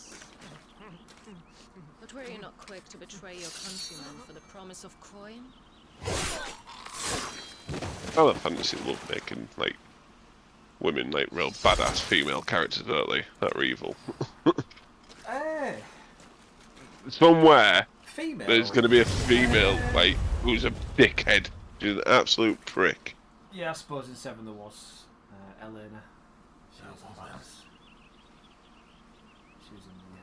But were you not quick to betray your countrymen for the promise of coin? Final Fantasy love making like women like real badass female characters, don't they? That are evil. Hey. Somewhere Female. there's going to be a female like who's a dickhead, she's an absolute prick. Yeah, I suppose in 7 there was Elena. She was in the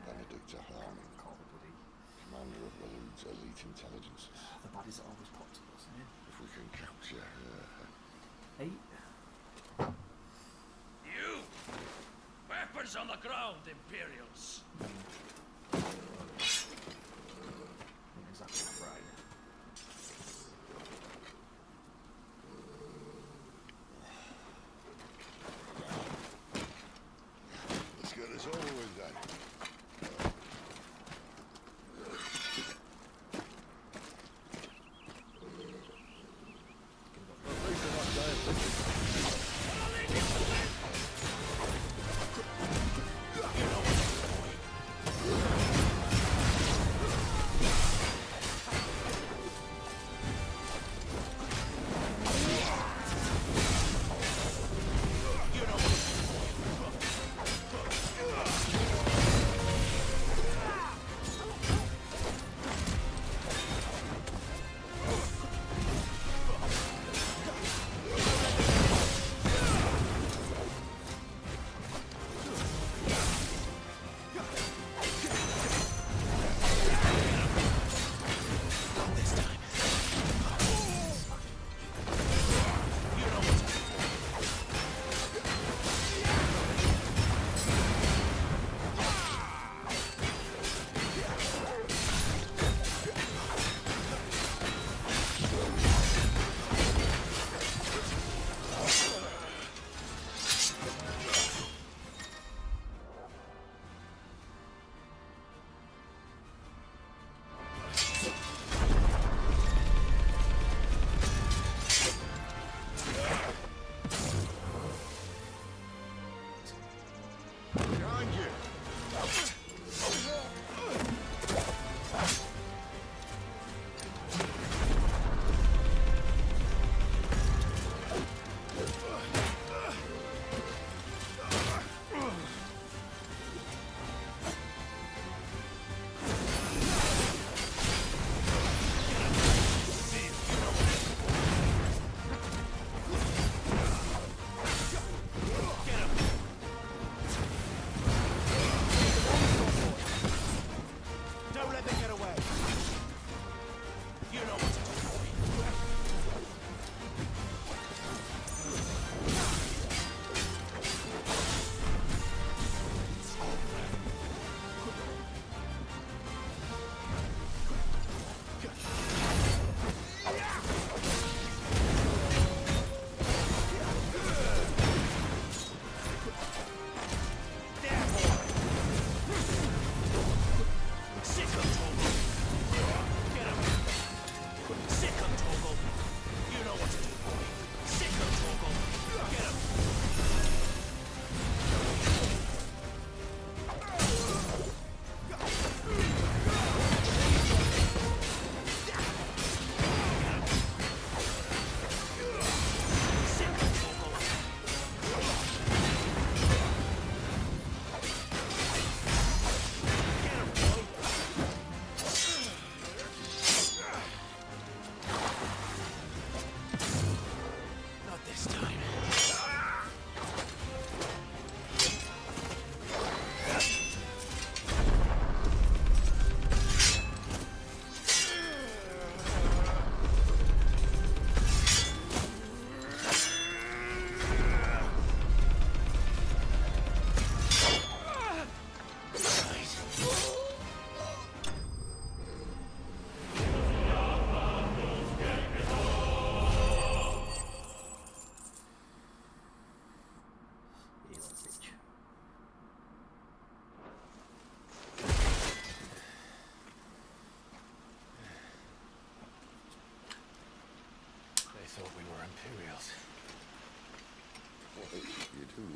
Commander of Balloon's elite intelligence. the baddies that always popped to us, eh? If we can capture her. 8. You! Weapons on the ground, Imperials! Exactly right. Let's get this over with then.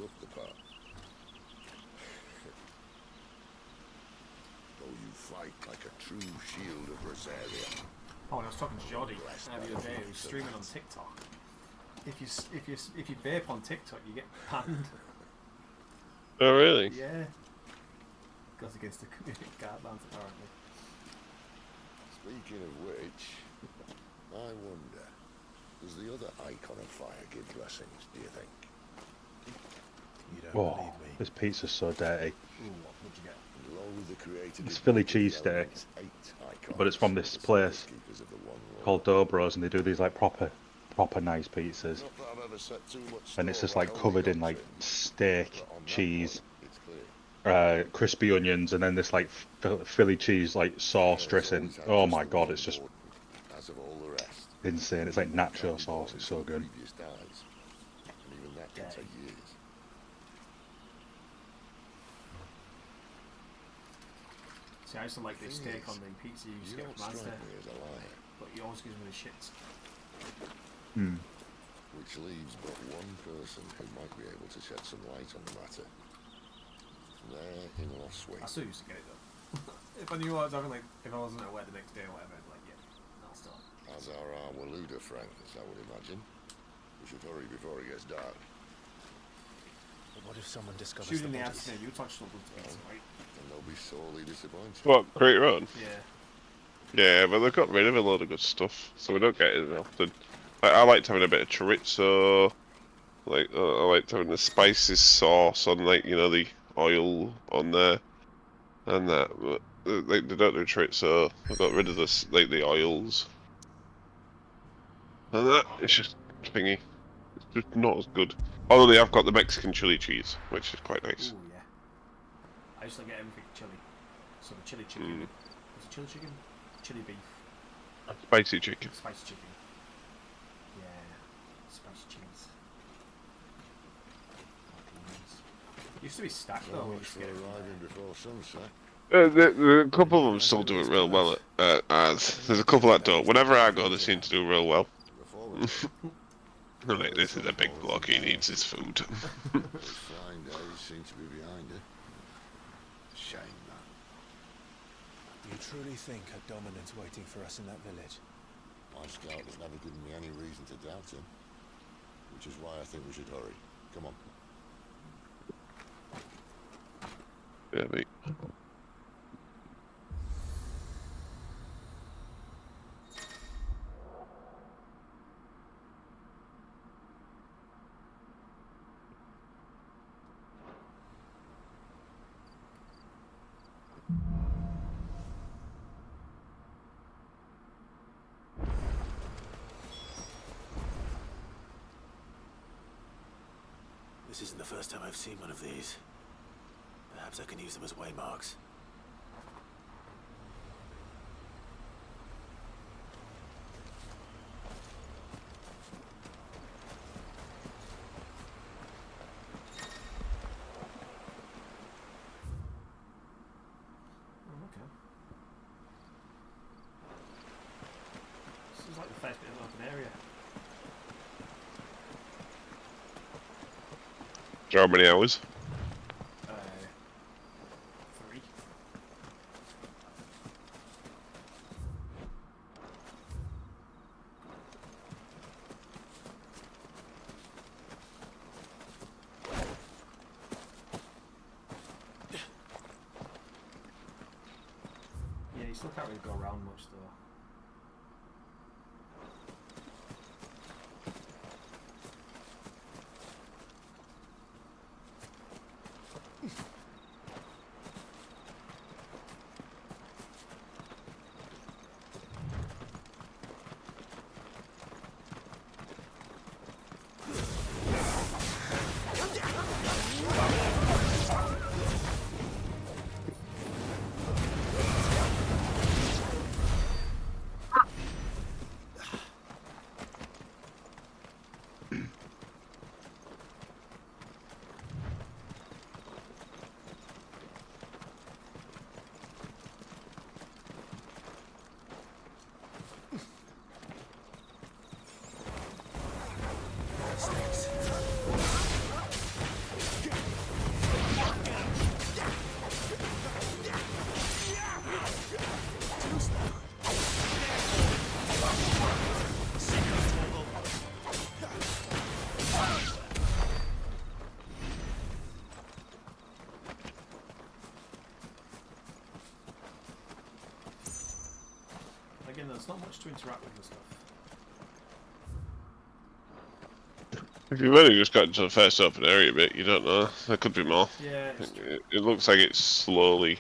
look the part. Though you fight like a true shield of Rosaria. Oh, and I was talking to Jody the other day, who's streaming on TikTok. If you vape on TikTok, you get banned. Oh really? Yeah. Goes against the guidelines apparently. Speaking of which, I wonder, does the other icon of fire give blessings, do you think? You don't Oh, believe me? this pizza's so dirty. Ooh, what'd you get? And along with the creative It's Philly cheesesteak, but it's from this place called Dobro's, and they do these like proper nice pizzas. Not that I've ever set too much And it's store just like by covered only in like got steak, on that cheese, point, it's clear. crispy onions, and then this like Philly cheese like sauce dressing. Oh my god, it's just As of all the rest. insane. It's like nacho sauce. It's so good. Previous dies. And even that can take years. See, I used to like the steak on the pizza you used to get from Asda, Me as a liar, but he always gives me the shits. which leaves but one person who might be able to shed some light on the matter. There in Lost Week. I still used to get it though. If I knew what I was having, like, if I wasn't at work the next day or whatever, I'd be like, yeah, I'll still. As are our Waluda friends, I would imagine. We should hurry before it gets dark. But what if someone discovers Shooting the the bodies? afternoon, you touched on the pizza, right? And they'll be sorely disappointed. What, Great Run? Yeah. Yeah, but they've got rid of a load of good stuff, so we don't get it as often. I liked having a bit of chorizo, like I liked having the spicy sauce on, like, you know, the oil on there, and that. But they don't do chorizo. They got rid of this, like the oils, and that. It's just thingy. It's just not as good. Although they have got the Mexican chili cheese, which is quite nice. Ooh, yeah. I used to get everything chili. So the chili chicken. Was it chili chicken? Chili beef. Spicy chicken. Spicy chicken. Yeah. Spicy cheese. Used to be stacked though. So We much used to for get it. arriving before sunset. A couple of them still do it real well at ads. There's a couple that don't. Whenever I go, they seem to do real well. I'm like, this is a big bloke, he needs his food. Those flying days seem to be behind it. Shame that. Do you truly think a dominant's waiting for us in that village? My scout has never given me any reason to doubt him. Which is why I think we should hurry. Come on. Yeah, mate. This isn't the first time I've seen one of these. Perhaps I can use them as waymarks. Oh, okay. This is like the first bit of an open area. How many hours? 3. Yeah, you still can't really go around much though. saying, there's not much to interact with and stuff. If you've only just got into the first open area bit, you don't know. There could be more. Yeah, it looks like it's slowly,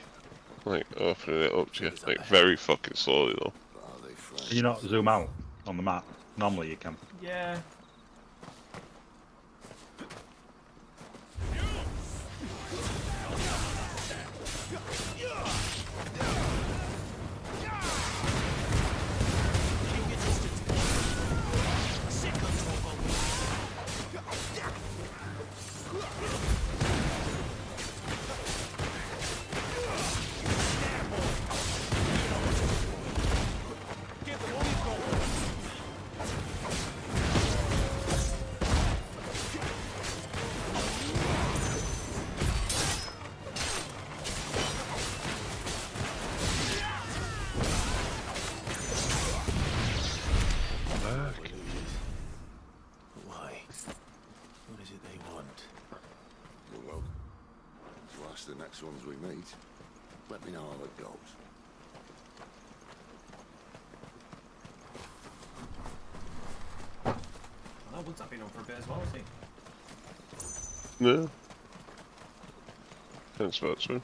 like, opening it up to you. Like, very fucking slowly, though. Can you not zoom out on the map? Normally you can. Yeah. The next ones we meet, let me know how it goes. Well, Wood's not been on for a bit as well, has he? No. Thanks, Sportsman.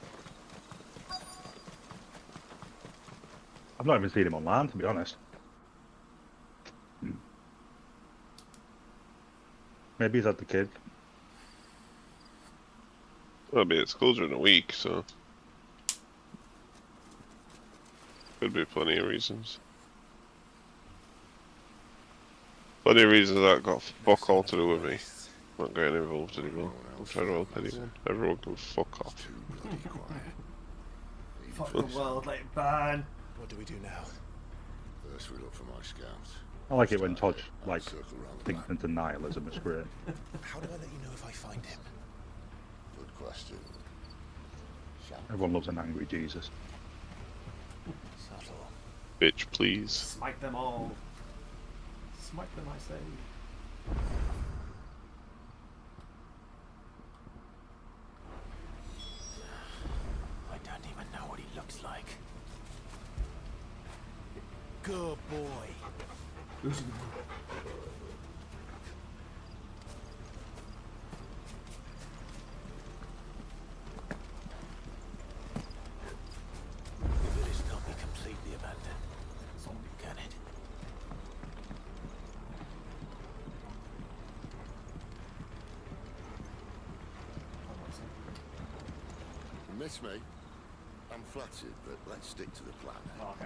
I've not even seen him online, to be honest. Maybe he's had the kid. Well, but it's closer in a week, so could be plenty of reasons. Plenty of reasons that got fuck all to do with me. Not getting involved anymore. I'm trying to help anyone. Everyone can fuck off. Fuck the world, let it burn. What do we do now? First we look for my scouts. I like it when Todd, like, thinks into nihilism. It's great. How do I let you know if I find him? Good question. Everyone loves an angry Jesus. Subtle. Bitch, please. Smite them all. Smite them, I say. I don't even know what he looks like. Good boy. Miss me? I'm flattered, but let's stick to the plan. Okay.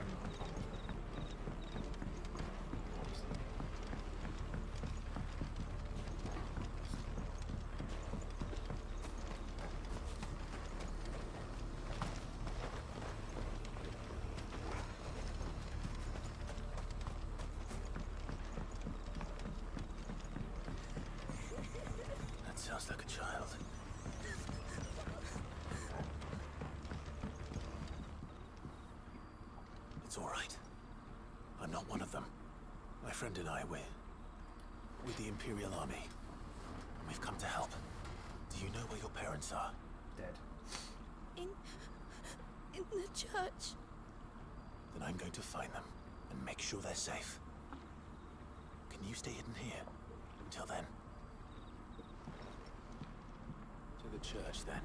That sounds like a child. It's all right. I'm not one of them. My friend and I, we're with the Imperial Army. We've come to help. Do you know where your parents are? Dead. In the church. Then I'm going to find them and make sure they're safe. Can you stay hidden here until then? To the church, then.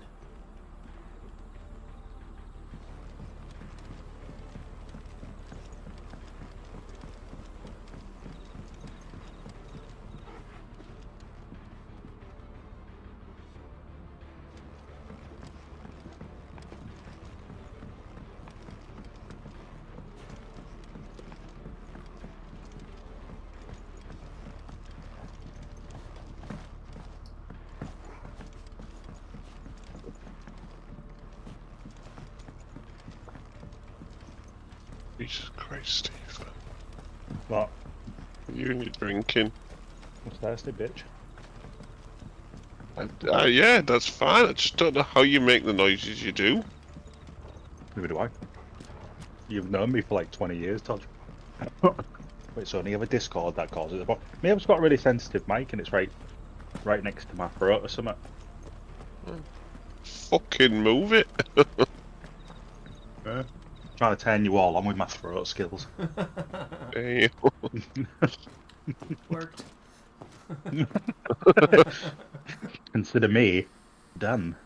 Jesus Christ, Steve. What? You and your drinking. I'm thirsty, bitch. Yeah, that's fine. I just don't know how you make the noises you do. Neither do I. You've known me for like 20 years, Todd. Wait, so only have a Discord that causes it. Maybe I've got a really sensitive mic and it's right next to my throat or something. Fucking move it. Yeah. Trying to turn you all on with my throat skills. Worked. Consider me done.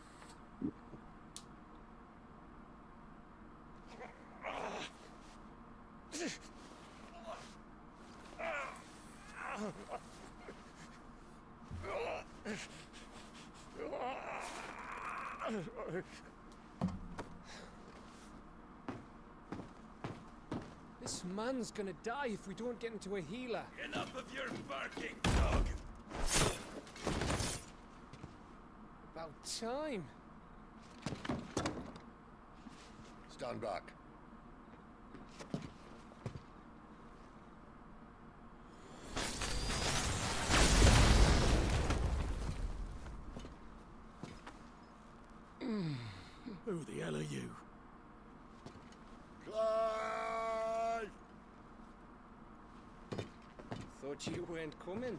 This man's gonna die if we don't get into a healer. Enough of your barking, dog. About time. Stand back. Who the hell are you? Clive! Thought you weren't coming.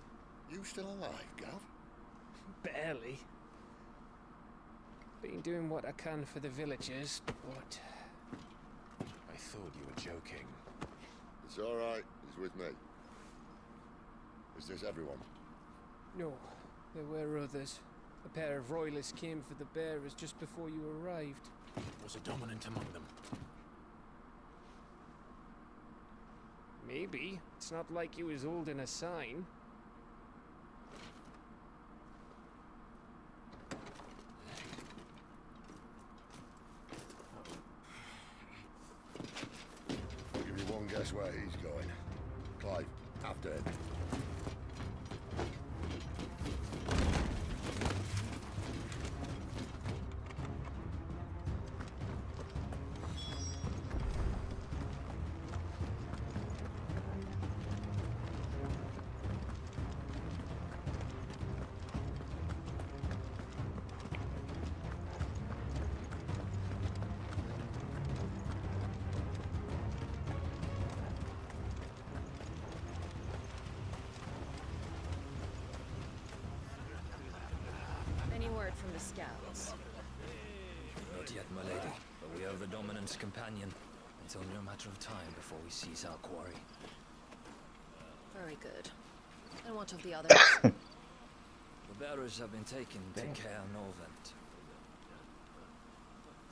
You still alive, Gav? Barely. Been doing what I can for the villagers, but... I thought you were joking. It's all right. He's with me. Is this everyone? No, there were others. A pair of royalists came for the bearers just before you arrived. Was a dominant among them? Maybe. It's not like he was holding a sign. I'll give you one guess where he's going. Clive, after him. Any word from the scouts? Not yet, my lady, but we are the Dominant's companion. It's only a matter of time before we seize our quarry. Very good. And what of the others? The bearers have been taken to Caer Norvent.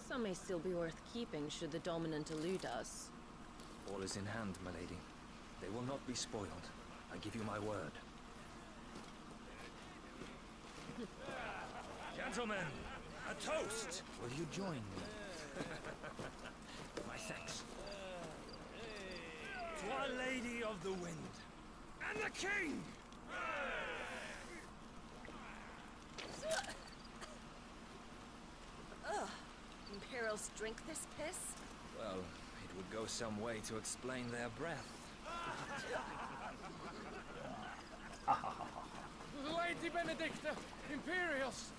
Some may still be worth keeping should the Dominant elude us. All is in hand, my lady. They will not be spoiled. I give you my word. Gentlemen, a toast! Will you join me? My thanks. To Our Lady of the Wind and the King! Ugh. Imperials drink this piss? Well, it would go some way to explain their breath. Lady Benedicta! Imperials!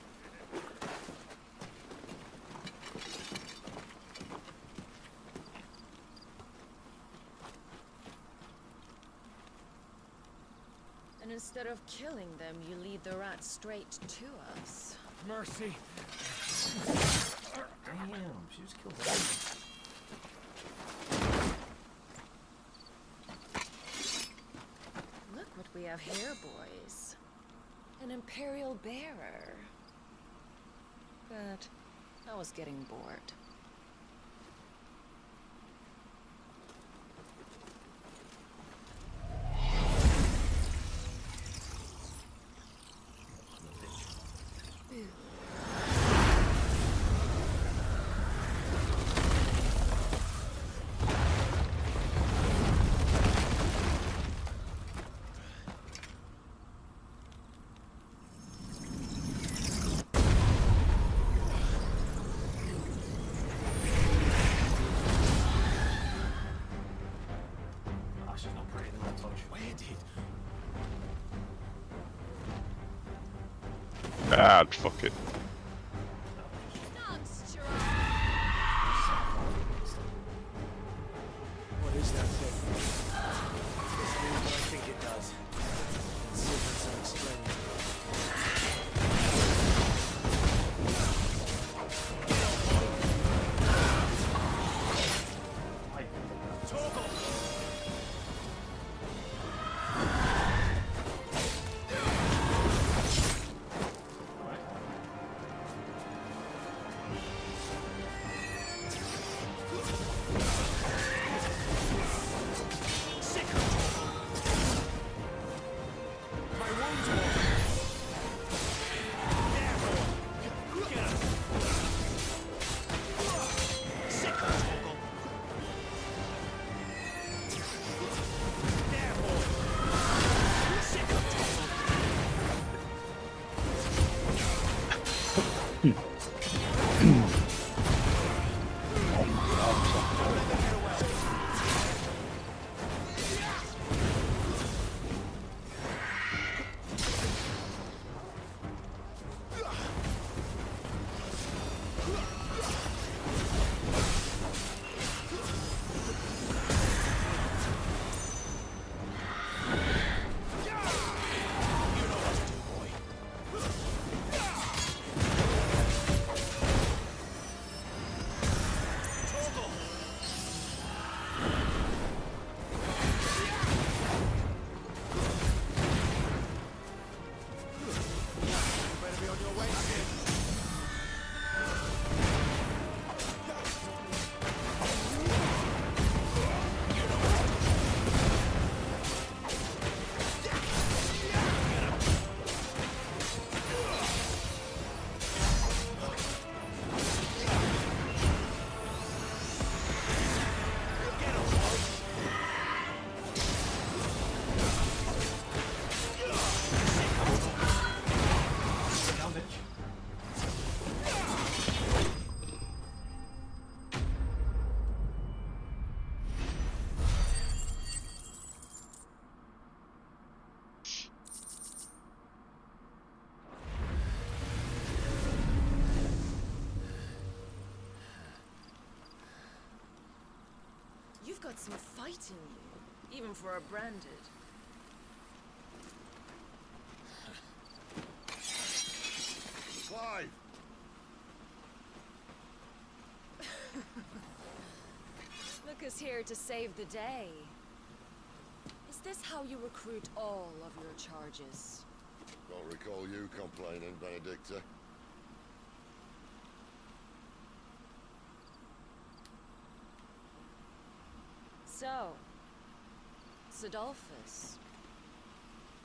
And instead of killing them, you lead the rats straight to us. Mercy! Damn, she just killed everyone. Look what we have here, boys. An Imperial bearer. But I was getting bored. Ah, fuck it. What is that thing? This means what I think it does. Silver's unexplained. You've got some fight in you, even for a branded. Clive! Lucas here to save the day. Is this how you recruit all of your charges? Don't recall you complaining, Benedicta. So, Sidolphus,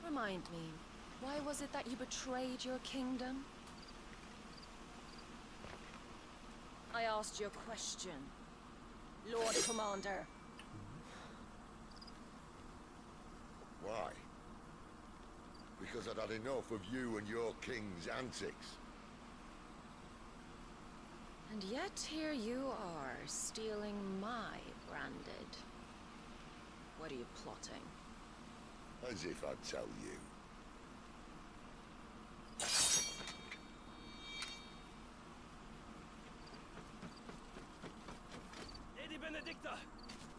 remind me, why was it that you betrayed your kingdom? I asked you a question, Lord Commander. Why? Because I'd had enough of you and your king's antics. And yet here you are, stealing my branded. What are you plotting? As if I'd tell you. Lady Benedicta,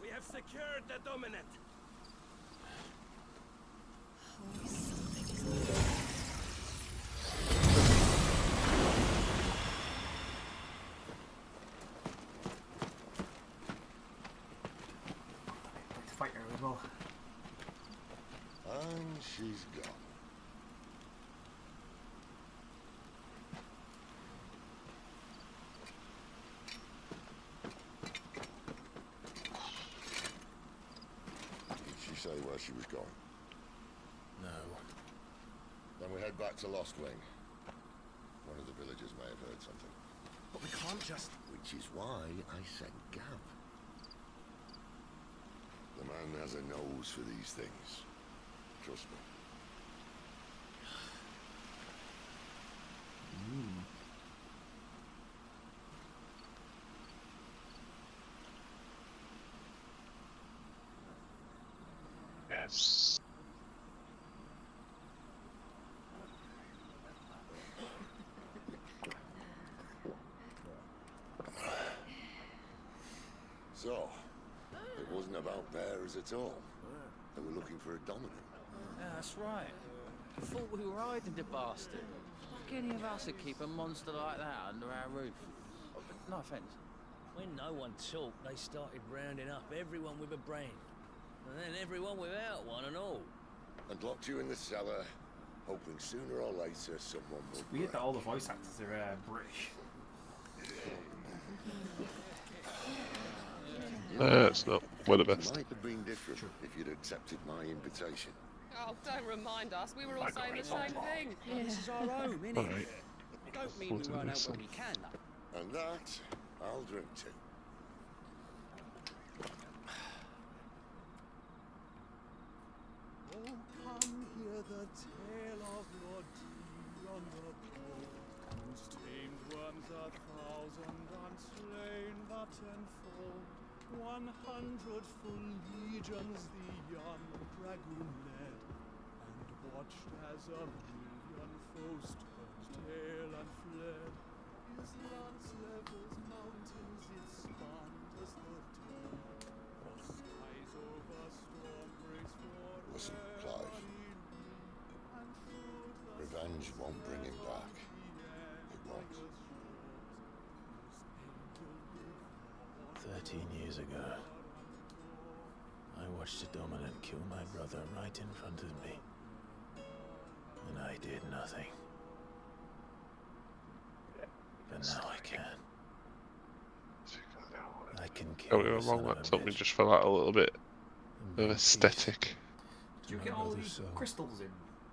we have secured the dominant. Only something is needed. Fight her as well. And she's gone. Did she say where she was going? No. Then we head back to Lost Wing. One of the villagers may have heard something. But we can't just... Which is why I sent Gav. The man has a nose for these things. Trust me. Yes. So, it wasn't about bearers at all. They were looking for a dominant. Yeah, that's right. I thought we were hiding the bastard. Like any of us would keep a monster like that under our roof. No offence. When no one talked, they started rounding up everyone with a brain. And then everyone without one and all. And locked you in the cellar, hoping sooner or later someone will It's weird that all the voice actors are British. It's not. We're the best. It might have been different if you'd accepted my invitation. Oh, don't remind us. We were all saying the same thing. This is our home, innit? Alright. Don't mean we run out when we can. And that, I'll drink to. Oh, come hear the tale of Lord D on the pole, whose tamed worms 1,000 unslain but tenfold. 100 full legions the young dragoon led, and watched as a million foes turned tail and fled. His lance levels mountains, it spanned as the dawn. For skies over storm breaks forever. Listen, Clive. Revenge won't bring him back. It won't. 13 years ago, I watched a dominant kill my brother right in front of me. And I did nothing. But now I can. I can kill Don't get the me son wrong, of a that took me bitch. just for that a little bit of aesthetic. Do you get all these crystals in?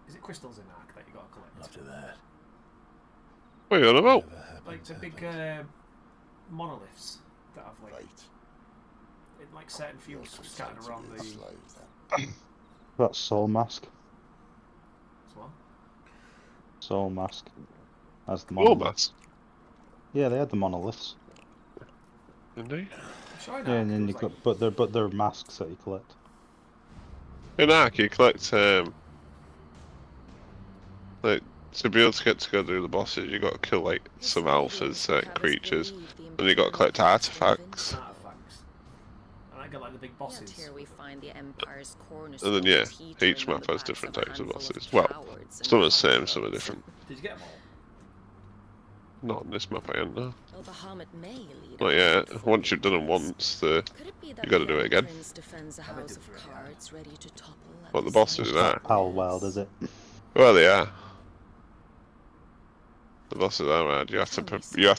Is it crystals in Ark that you got to collect? After that, What are you on about? Like the big monoliths that have like, in like certain fields scattered around the. That's Soul Mask. As well. Soul Mask. As the Soul monolith. Mask? Yeah, they had the monoliths. Indeed. Sure, Yeah, and then you got, but they're masks that you collect. In Ark, you collect like to be able to get to go do the bosses, you got to kill like some alphas, certain creatures, and you got to collect artifacts. And I and get like the big bosses. Yet here we find the Empire's cornerstone. And then yeah, each map has different types of bosses. Well, some are the same, some are different. Did you get them all? Not on this map, I don't know. Well, Bahamut may lead Not yet. Once you've done them once, you got to do it again. defends a house of cards ready to topple at What the bosses are? Pal Wild, is it? Well, they are. The bosses are mad. You have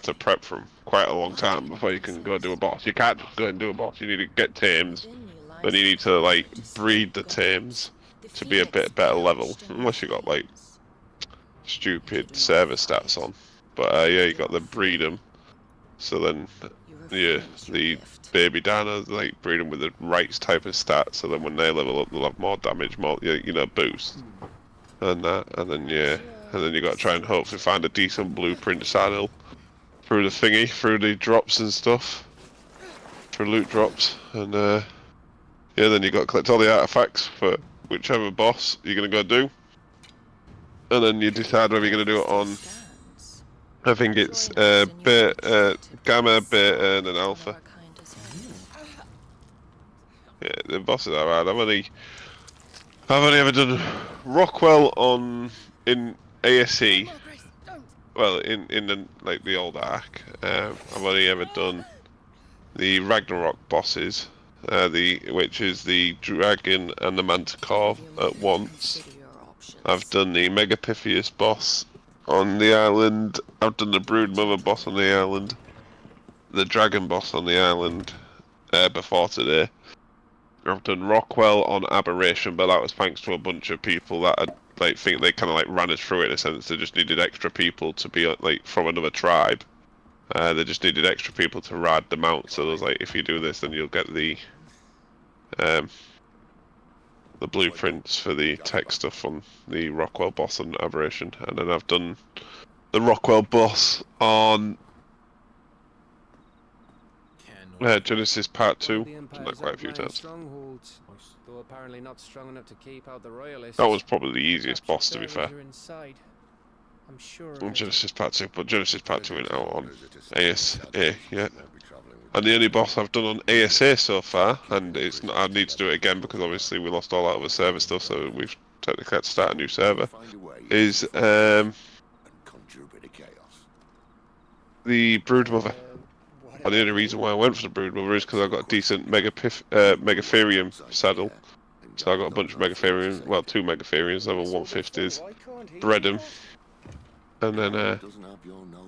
to prep for them quite a long time before you can go do a boss. You can't just go and do a boss. You need to get tames, then you need to like breed the tames to be a bit better level. Unless you got like stupid server stats on. But yeah, you got to breed them. So then, yeah, the baby Dana, like breed them with the right type of stats. So then when they level up, they'll have more damage, more boost, and that. And then yeah, and then you got to try and hopefully find a decent blueprint saddle through the thingy, through the drops and stuff, through loot drops, and yeah, then you got to collect all the artifacts for whichever boss you're gonna go do, and then you decide whether you're gonna do it on. I think it's gamma, beta, and an alpha. Yeah, the bosses are hard. I've only ever done Rockwell in ASE. Well, in the old Ark. I've only ever done the Ragnarok bosses, which is the dragon and the manticore at once. I've done the Megapithius boss on the island. I've done the Broodmother boss on the island, the Dragon boss on the island before today. I've done Rockwell on Aberration, but that was thanks to a bunch of people that I think they kind of like ran us through it in a sense. They just needed extra people to be like from another tribe. They just needed extra people to ride them out. So there's like, if you do this, then you'll get the blueprints for the tech stuff on the Rockwell boss on Aberration, and then I've done the Rockwell boss on Genesis Part 2. Done that quite a few times. Though apparently not strong enough to keep out the royalists. That was probably the easiest boss, to be fair. I'm sure On Genesis Part 2, but Genesis Part 2 went out on ASA, yeah. And the only boss I've done on ASA so far, and it's not, I need to do it again because obviously we lost all that other server stuff, so we've technically had to start a new server, is the Broodmother. And the only reason why I went for the Broodmother is because I got a decent Megatherium saddle. So I got a bunch of Megatherium, well, 2 Megatheriums, level 150s, bred them, and then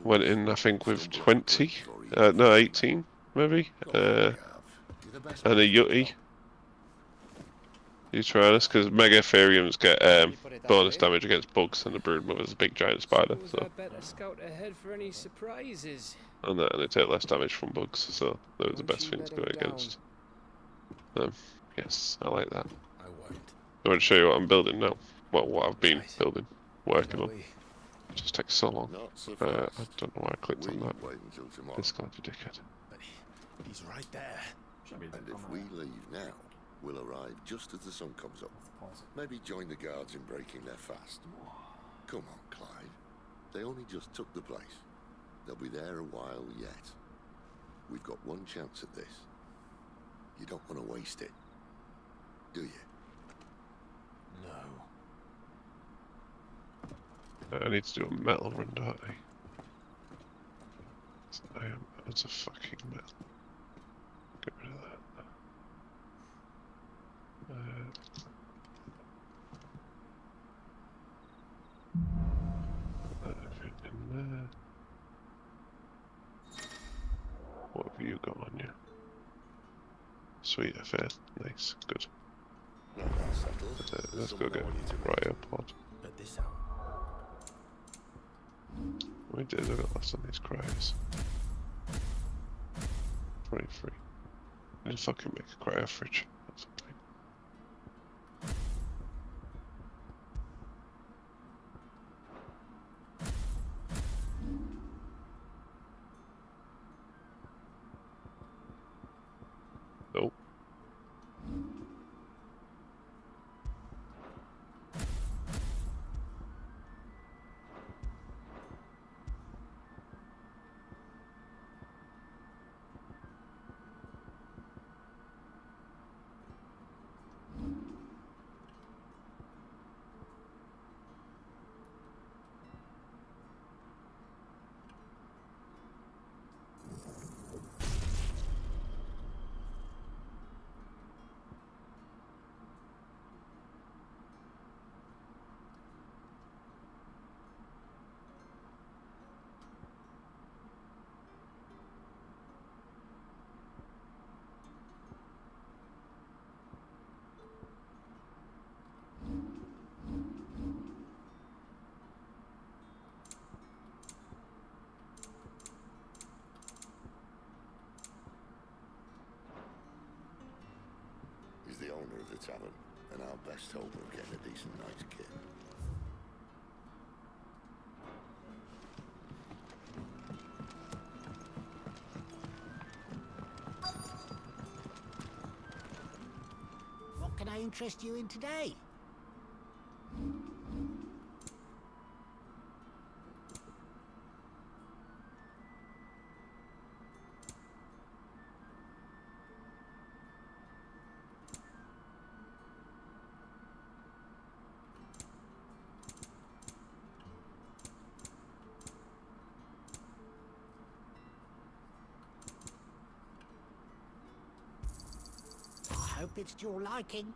went in, I think, with 20, no, 18, maybe, and a Yeti. You try this, because Megatheriums get bonus damage against bugs, and the Broodmother's a big giant spider, so. better scout ahead for any surprises. And they take less damage from bugs, so those are the best things to go against. Yes, I like that. I want to show you what I'm building now. Well, what I've been building, working on. It just takes so long. I don't know why I clicked on that. This guy's a dickhead. He's right there. And if we leave now, we'll arrive just as the sun comes up. Maybe join the guards in breaking their fast. Come on, Clive. They only just took the place. They'll be there a while yet. We've got one chance at this. You don't want to waste it, do you? No. I need to do a metal run, don't I? It's a fucking metal. Get rid of that. In there. What have you got on you? Sweet affair. Nice. Good. Let's go get Riot Pod. We did I got less on these cryos. 23. I didn't fucking make a cryo fridge. That's a thing. Nope. tavern, and our best hope of getting a decent night's kit. What can I interest you in today? Hope it's to your liking.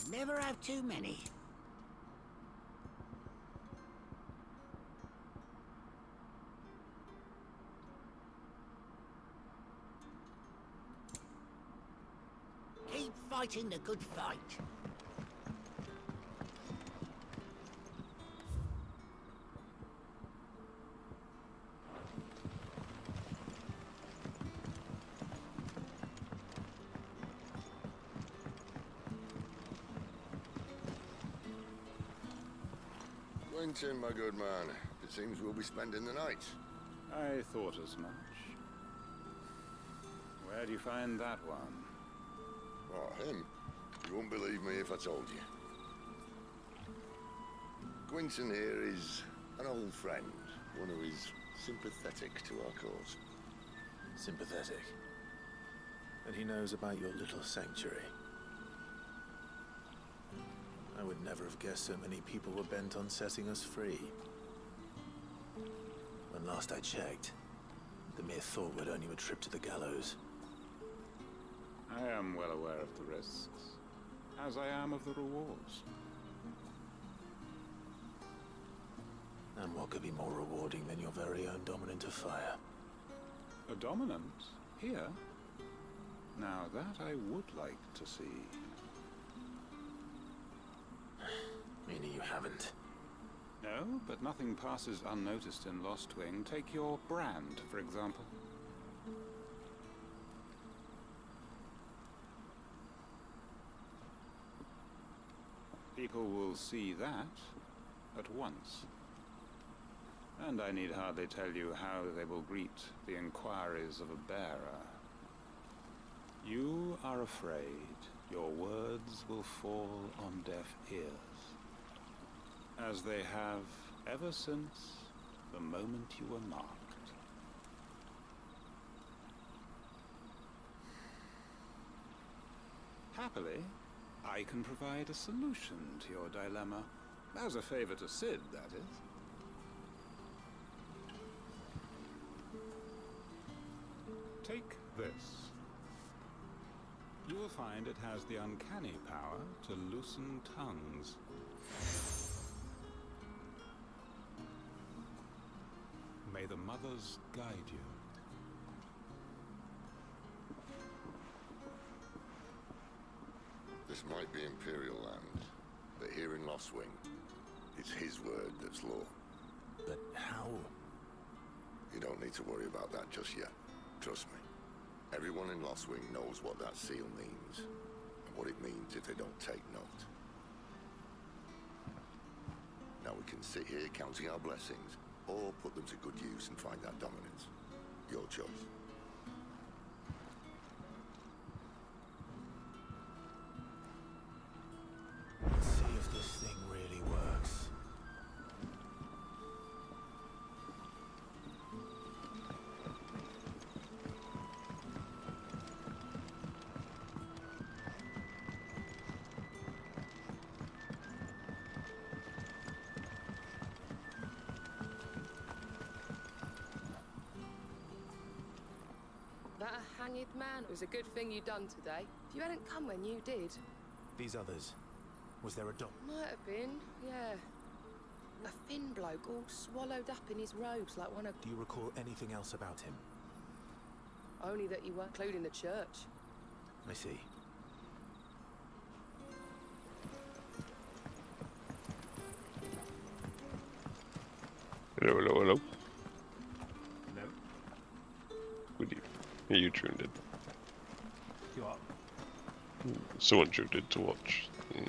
You never have too many. Keep fighting the good fight. Quentin, my good man. It seems we'll be spending the night. I thought as much. Where do you find that one? Oh, him? You won't believe me if I told you. Quentin here is an old friend, one who is sympathetic to our cause. Sympathetic? And he knows about your little sanctuary. I would never have guessed so many people were bent on setting us free. When last I checked, the mere thought would earn you a trip to the gallows. I am well aware of the risks, as I am of the rewards. And what could be more rewarding than your very own dominant of fire? A dominant? Here? Now that I would like to see. Meaning you haven't? No, but nothing passes unnoticed in Lostwing. Take your brand, for example. People will see that at once. And I need hardly tell you how they will greet the inquiries of a bearer. You are afraid your words will fall on deaf ears, as they have ever since the moment you were marked. Happily, I can provide a solution to your dilemma. As a favor to Sid, that is. Take this. You will find it has the uncanny power to loosen tongues. May the mothers guide you. This might be Imperial land, but here in Lostwing, it's his word that's law. But how? You don't need to worry about that just yet. Trust me. Everyone in Lostwing knows what that seal means, and what it means if they don't take note. Now we can sit here counting our blessings, or put them to good use and find that dominance. Your choice. Let's see if this thing really works. That a hanged man? It was a good thing you done today. If you hadn't come when you did. These others, was there a dog? Might have been, yeah. A thin bloke all swallowed up in his robes like one of... Do you recall anything else about him? Only that you weren't including the church. I see. Hello, hello, hello. No. Good evening. You tuned in. You what? Someone tuned in to watch. I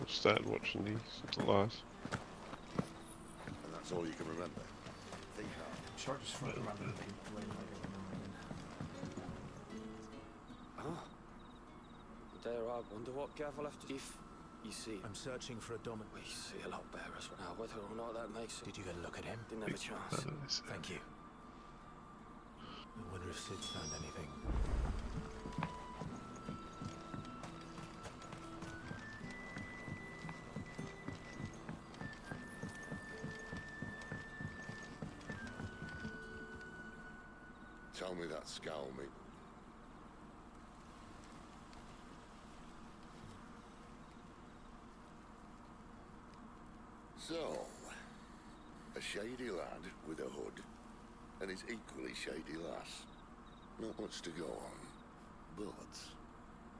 started watching these since the last. And that's all you can remember. Think hard. I'm sure I just floating around the people in like every now and then. Ah. Dare I wonder what Gav will have to... If you see... I'm searching for a dominant. We see a lot better now, whether or not that makes it... Did you get a look at him? Didn't have a chance. Thank you. I wonder if Sid's found anything. Tell me that scowl, mate. So, a shady lad with a hood, and his equally shady lass. Not much to go on,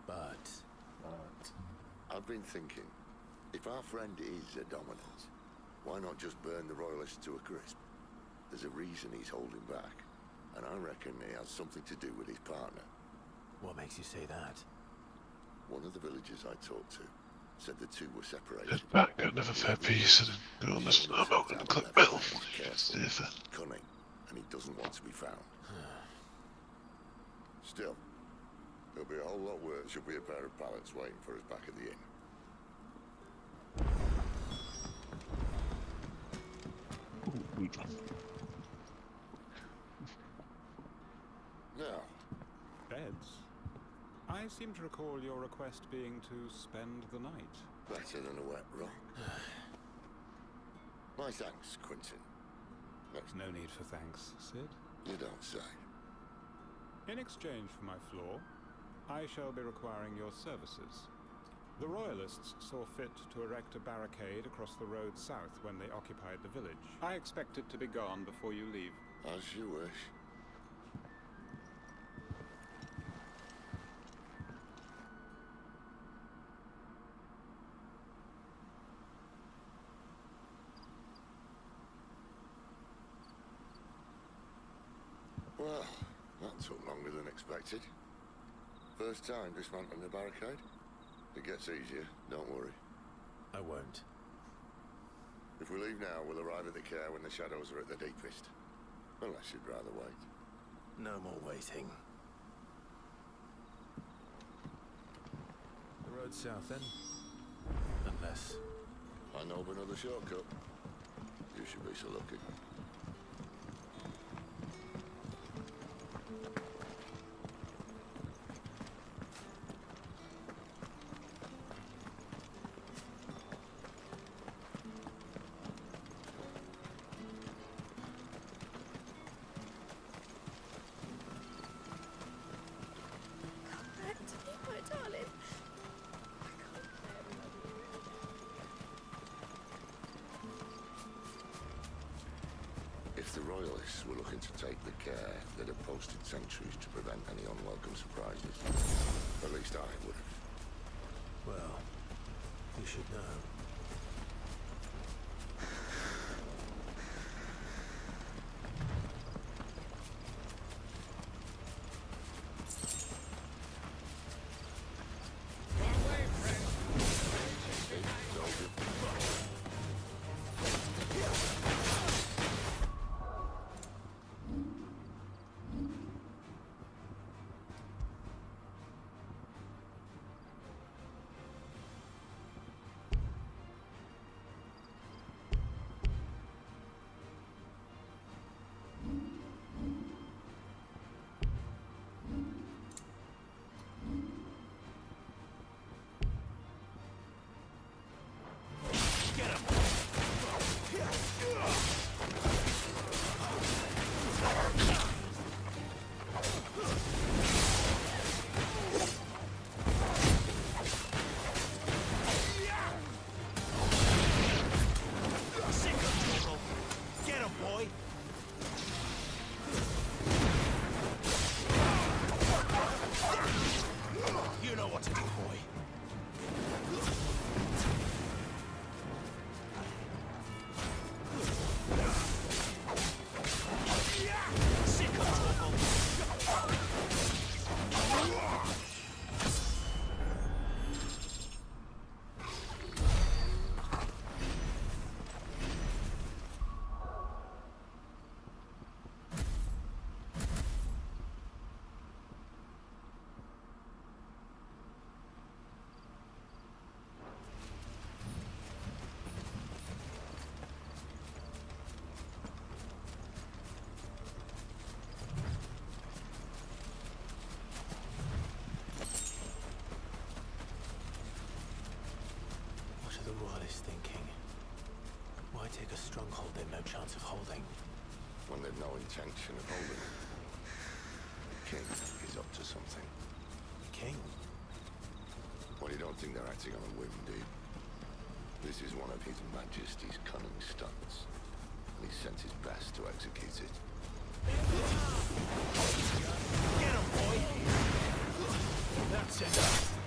but... I've been thinking, if our friend is a dominant, why not just burn the royalists to a crisp? There's a reason he's holding back, and I reckon he has something to do with his partner. What makes you say that? One of the villagers I talked to said the two were separated. Back out of a fair piece and go on the snowball and clip mill. Cunning, and he doesn't want to be found. Still, there'll be a whole lot worse should be a pair of pallets waiting for us back at the inn. Now, Beds? I seem to recall your request being to spend the night. Better than a wet rock. My thanks, Quentin. No need for thanks, Sid. You don't say. In exchange for my floor, I shall be requiring your services. The Royalists saw fit to erect a barricade across the road south when they occupied the village. I expect it to be gone before you leave. As you wish. Well, that took longer than expected. First time dismantling the barricade? It gets easier, don't worry. I won't. If we leave now, we'll arrive at the care when the shadows are at the deepest. Unless you'd rather wait. No more waiting. The road south then? Unless... I know of another shortcut. You should be so lucky. If the Royalists were looking to take the care, they'd have posted sentries to prevent any unwelcome surprises. At least I would have. Well, you should know. What is thinking? Why take a stronghold they've no chance of holding? When they've no intention of holding it. The king is up to something. King? Well, you don't think they're acting on a whim, do you? This is one of His Majesty's cunning stunts, and he sent his best to execute it. Get him, boy! That's it.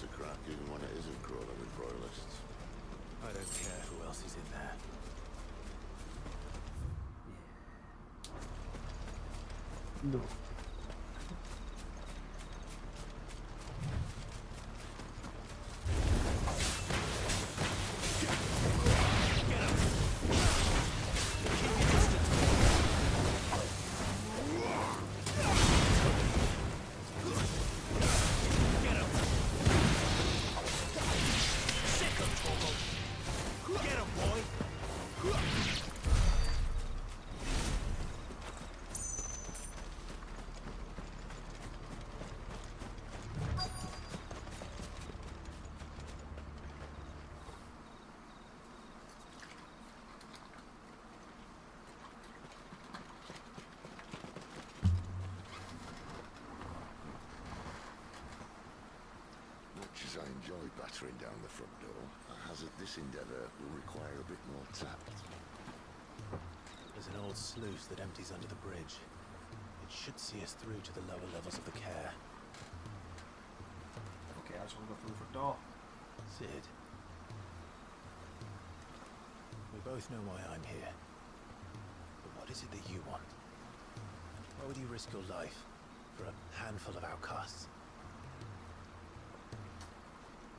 To crack even when it isn't crawling with royalists. I don't care who else is in there. No. As I enjoy battering down the front door, I hazard this endeavour will require a bit more tact. There's an old sluice that empties under the bridge. It should see us through to the lower levels of the care. Okay, I just want to go through the front door. Sid. We both know why I'm here. But what is it that you want? Why would you risk your life for a handful of outcasts?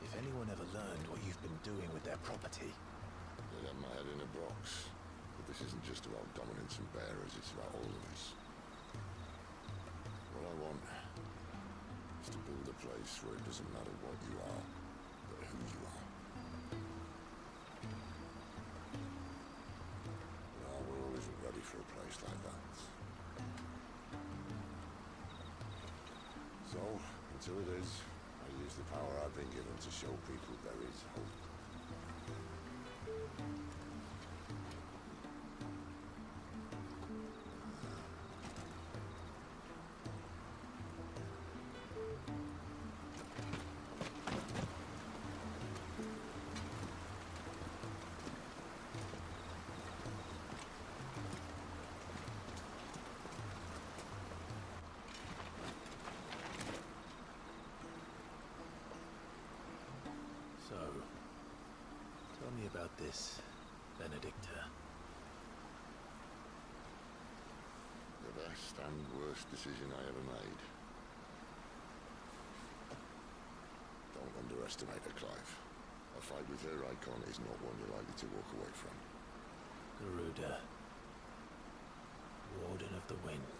If anyone ever learned what you've been doing with their property... They have my head in a box. But this isn't just about dominance and bearers, it's about all of us. What I want is to build a place where it doesn't matter what you are, but who you are. But our world isn't ready for a place like that. So, until it is, I use the power I've been given to show people there is hope. So, tell me about this, Benedicta. The best and worst decision I ever made. Don't underestimate her, Clive. A fight with her icon is not one you're likely to walk away from. Garuda. Warden of the Wind.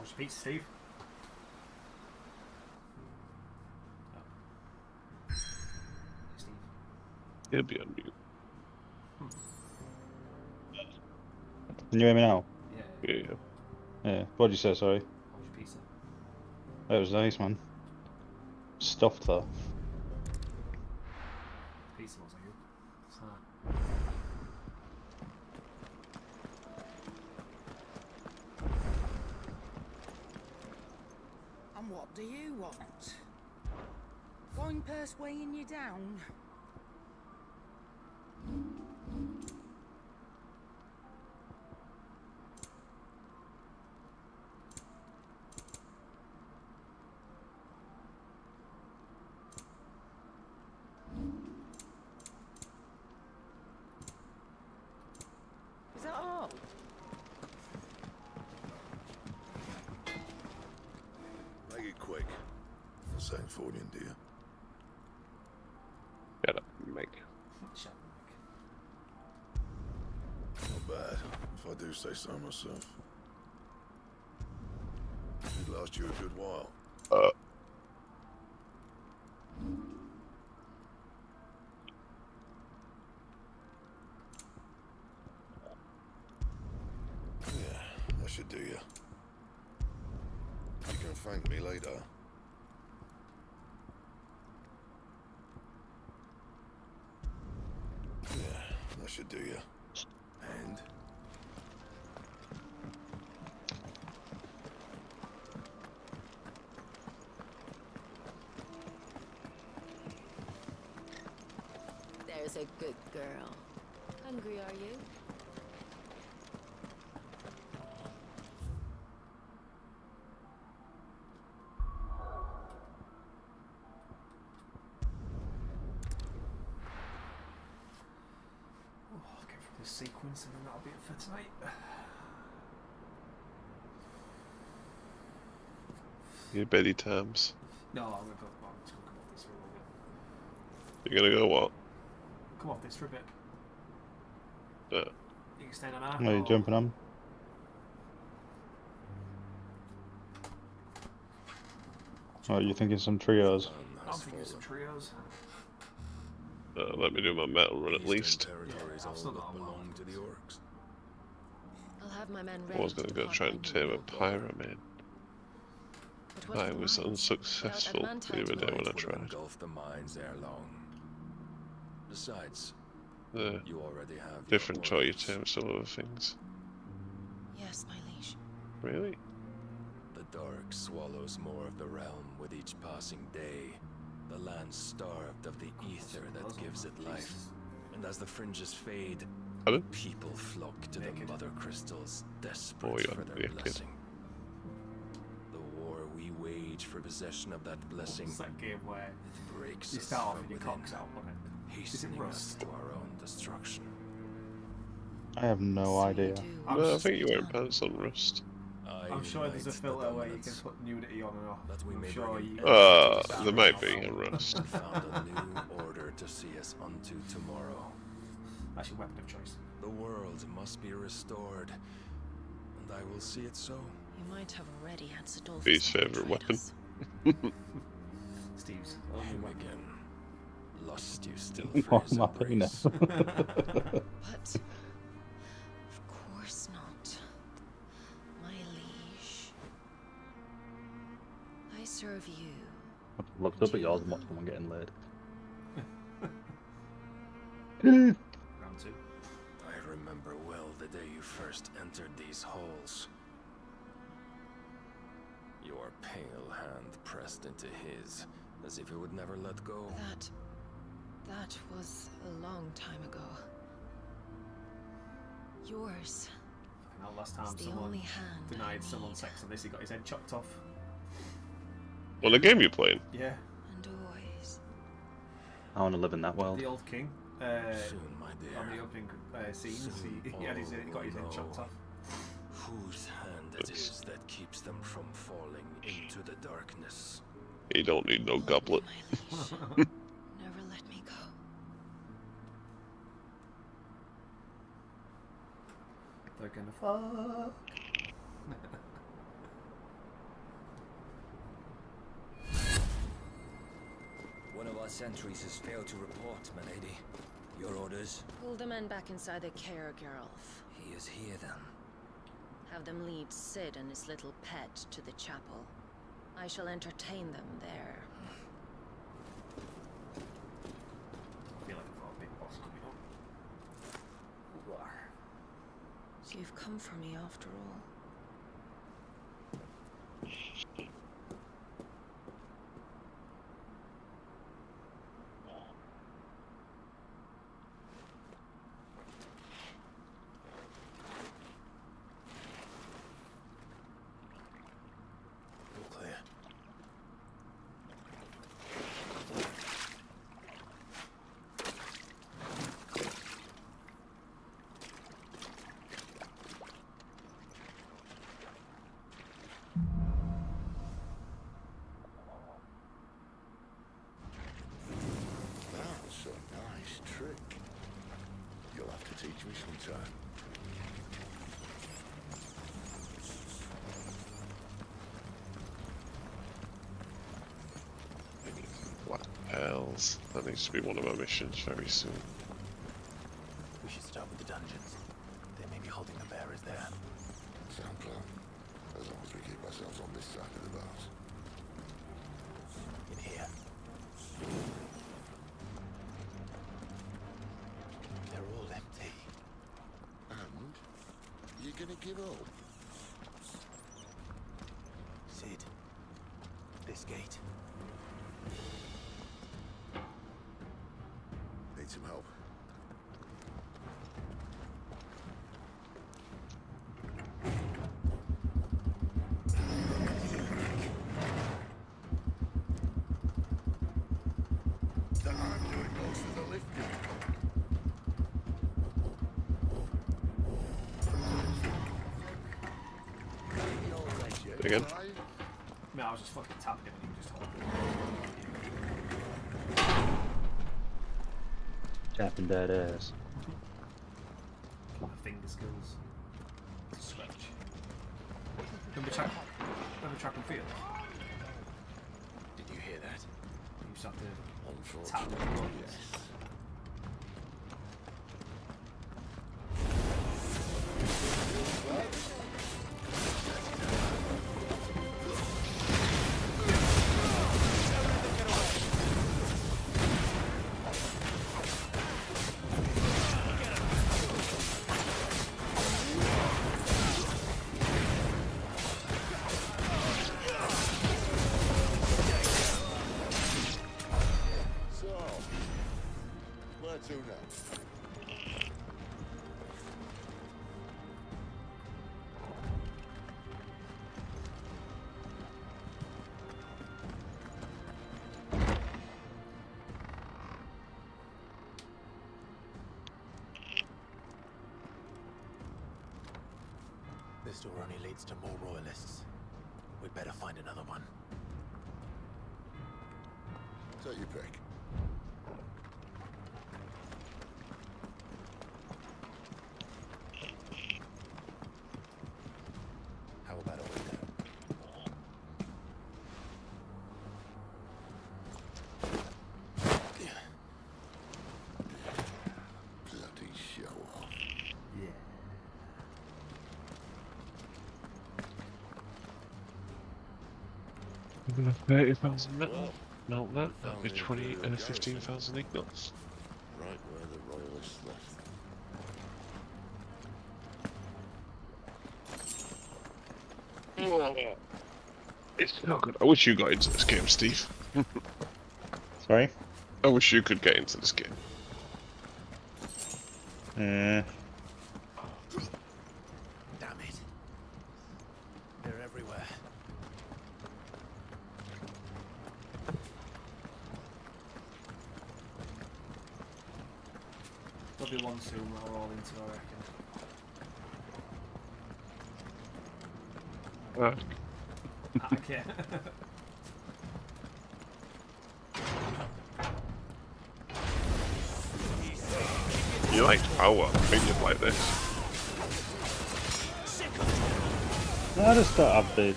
What's your pizza, Steve? Oh. Steve. He'll be on mute. Can you hear me now? Yeah. Yeah. Yeah. What'd you say, sorry? What's your pizza? That was nice, man. Stuffed, though. Pizza wasn't good. And what do you want? Wine purse weighing you down? Is that all? Make it quick. St. Fornian, do you? Shut up, Mike. Shut up, Not bad, if I do say so myself. It last you a good while. Yeah, that should do you. You can thank me later. Yeah, that should do you. And? There's a good girl. Hungry, are you? I'll get through this sequence and then that'll be it for tonight. Your beddy times. No, I'm just gonna come off this for a little bit. You're gonna go what? Come off this for a bit. Yeah. You can stand on that. Are you jumping on? Oh, you thinking some trios? I'm thinking some trios. Let me do my metal run at least. I've still got a while. To the orcs. I'll have my men I ready was gonna to go depart try when and you tame a will. pyramid. But what I of the was mines? unsuccessful Without the other day when I Would tried. engulf the mines ere long. Besides, The you already have different your toy orders. tames some other things. Yes, my liege. Really? The dark swallows more of the realm with each passing day. The land starved of the ether that gives it life. And as the fringes fade, Pardon? people flock to the mother crystals, desperate Oh, yeah, for their naked. blessing. The war we wage for possession of that blessing, It's that game where it breaks you us start off from and your within, cock's out on it. hastening us to our own destruction. I have no idea. No, I think you're wearing pants on Rust. I'm sure there's a filter where you can put nudity on and off. I'm sure you. There might be a Rust. Found a new order to see us unto tomorrow. That's your weapon of choice. The world must be restored, and I will see it so. You might have already had Sidolphus. His favourite weapon. Steve's. Him again. Lust you still for Oh, his my embrace. penis. But of course not, my liege. I serve you. I looked up at yours and watched someone getting laid. Round two. I remember well the day you first entered these halls. Your pale hand pressed into his, as if it would never let go. That was a long time ago. Yours. Fucking hell, last time It's the someone only hand I denied someone need. sex on this, he got his head chopped off. Well, the game you're playing. Yeah. And always. I want to live in that world. The old king. Soon, my dear. On the opening scenes, Soon he had his, all got his head will chopped know off. Whose hand it is that keeps them from falling into the darkness. You don't need no goblet. Never let me go. They're gonna fuck. our sentries has failed to report, my lady. Your orders? Pull the men back inside the care, Geralf. He is here, then. Have them lead Sid and his little pet to the chapel. I shall entertain them there. I feel like I've got a big boss coming up. So you've come for me after all. All clear. That's a nice trick. You'll have to teach me sometime. What else? That needs to be one of our missions very soon. We should start with the dungeons. They may be holding the bearers there. Sound plan. As long as we keep ourselves on this side of the bars. In here. They're all empty. And? You're gonna give up? Sid. This gate. Need some help. The hand doing most of the lifting. Again? No, I was just fucking tapping it when you were just holding it. Tapping that ass. My finger skills. To stretch. Remember track and field? Did you hear that? You just have to Unfortunately, tap the buttons. yes. So, where to now? This door only leads to more royalists. We'd better find another one. Take your pick. How about a window? Bloody show off. Yeah. We're gonna 30,000 metal. Melt that. That'll be 15,000 ignots. Right where the royalists left. It's not good. I wish you got into this game, Steve. Sorry? I wish you could get into this game. Yeah. Damn it. They're everywhere. There'll be one soon when we're all into it, I reckon. Okay. You like power, minion like this. No, I just thought I'd be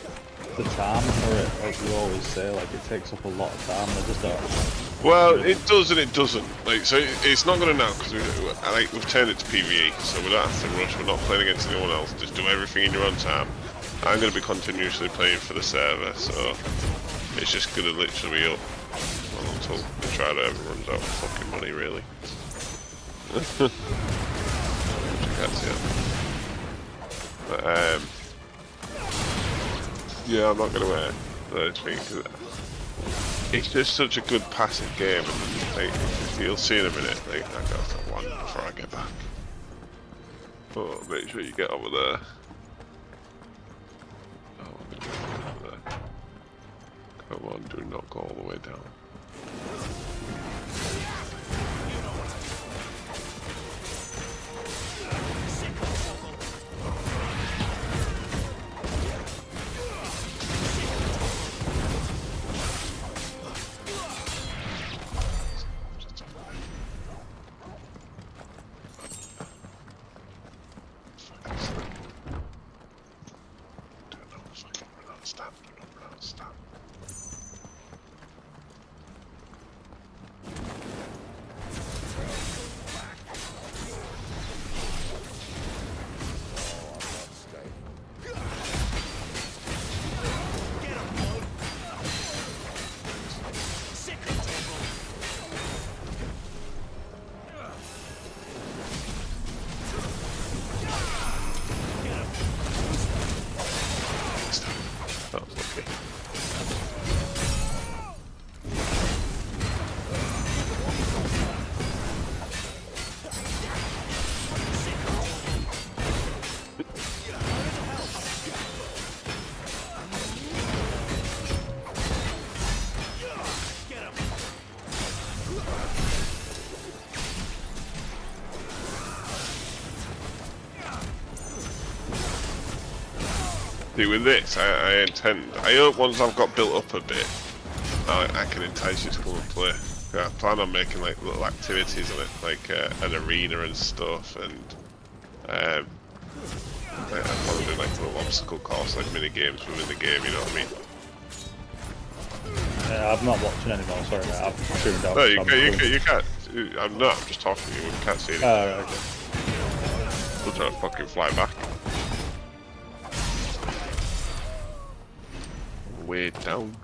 the time for it, like you always say, like it takes up a lot of time. I just don't. Well, it does and it doesn't. Like, so it's not gonna now because we've turned it to PvE, so we don't have to rush. We're not playing against anyone else. Just do everything in your own time. I'm gonna be continuously playing for the server, so it's just gonna literally be up until the trader ever runs out of fucking money, really. But, yeah, I'm not gonna because it's just such a good passive game, and like, you'll see in a minute. Like, I got that one before I get back. Oh, make sure you get over there. Oh, I'm gonna get over there. Come on, do not go all the way down. With this, I hope once I've got built up a bit, I can entice you to come and play. I plan on making like little activities on it, like an arena and stuff, and I plan on doing like little obstacle course, like mini games within the game. You know what I mean? Yeah, I'm not watching anymore. Sorry, mate. I'm tuned out. No, you can't. I'm not. I'm just talking to you. You can't see anything. Oh, right, okay. We'll try to fucking fly back. Way down.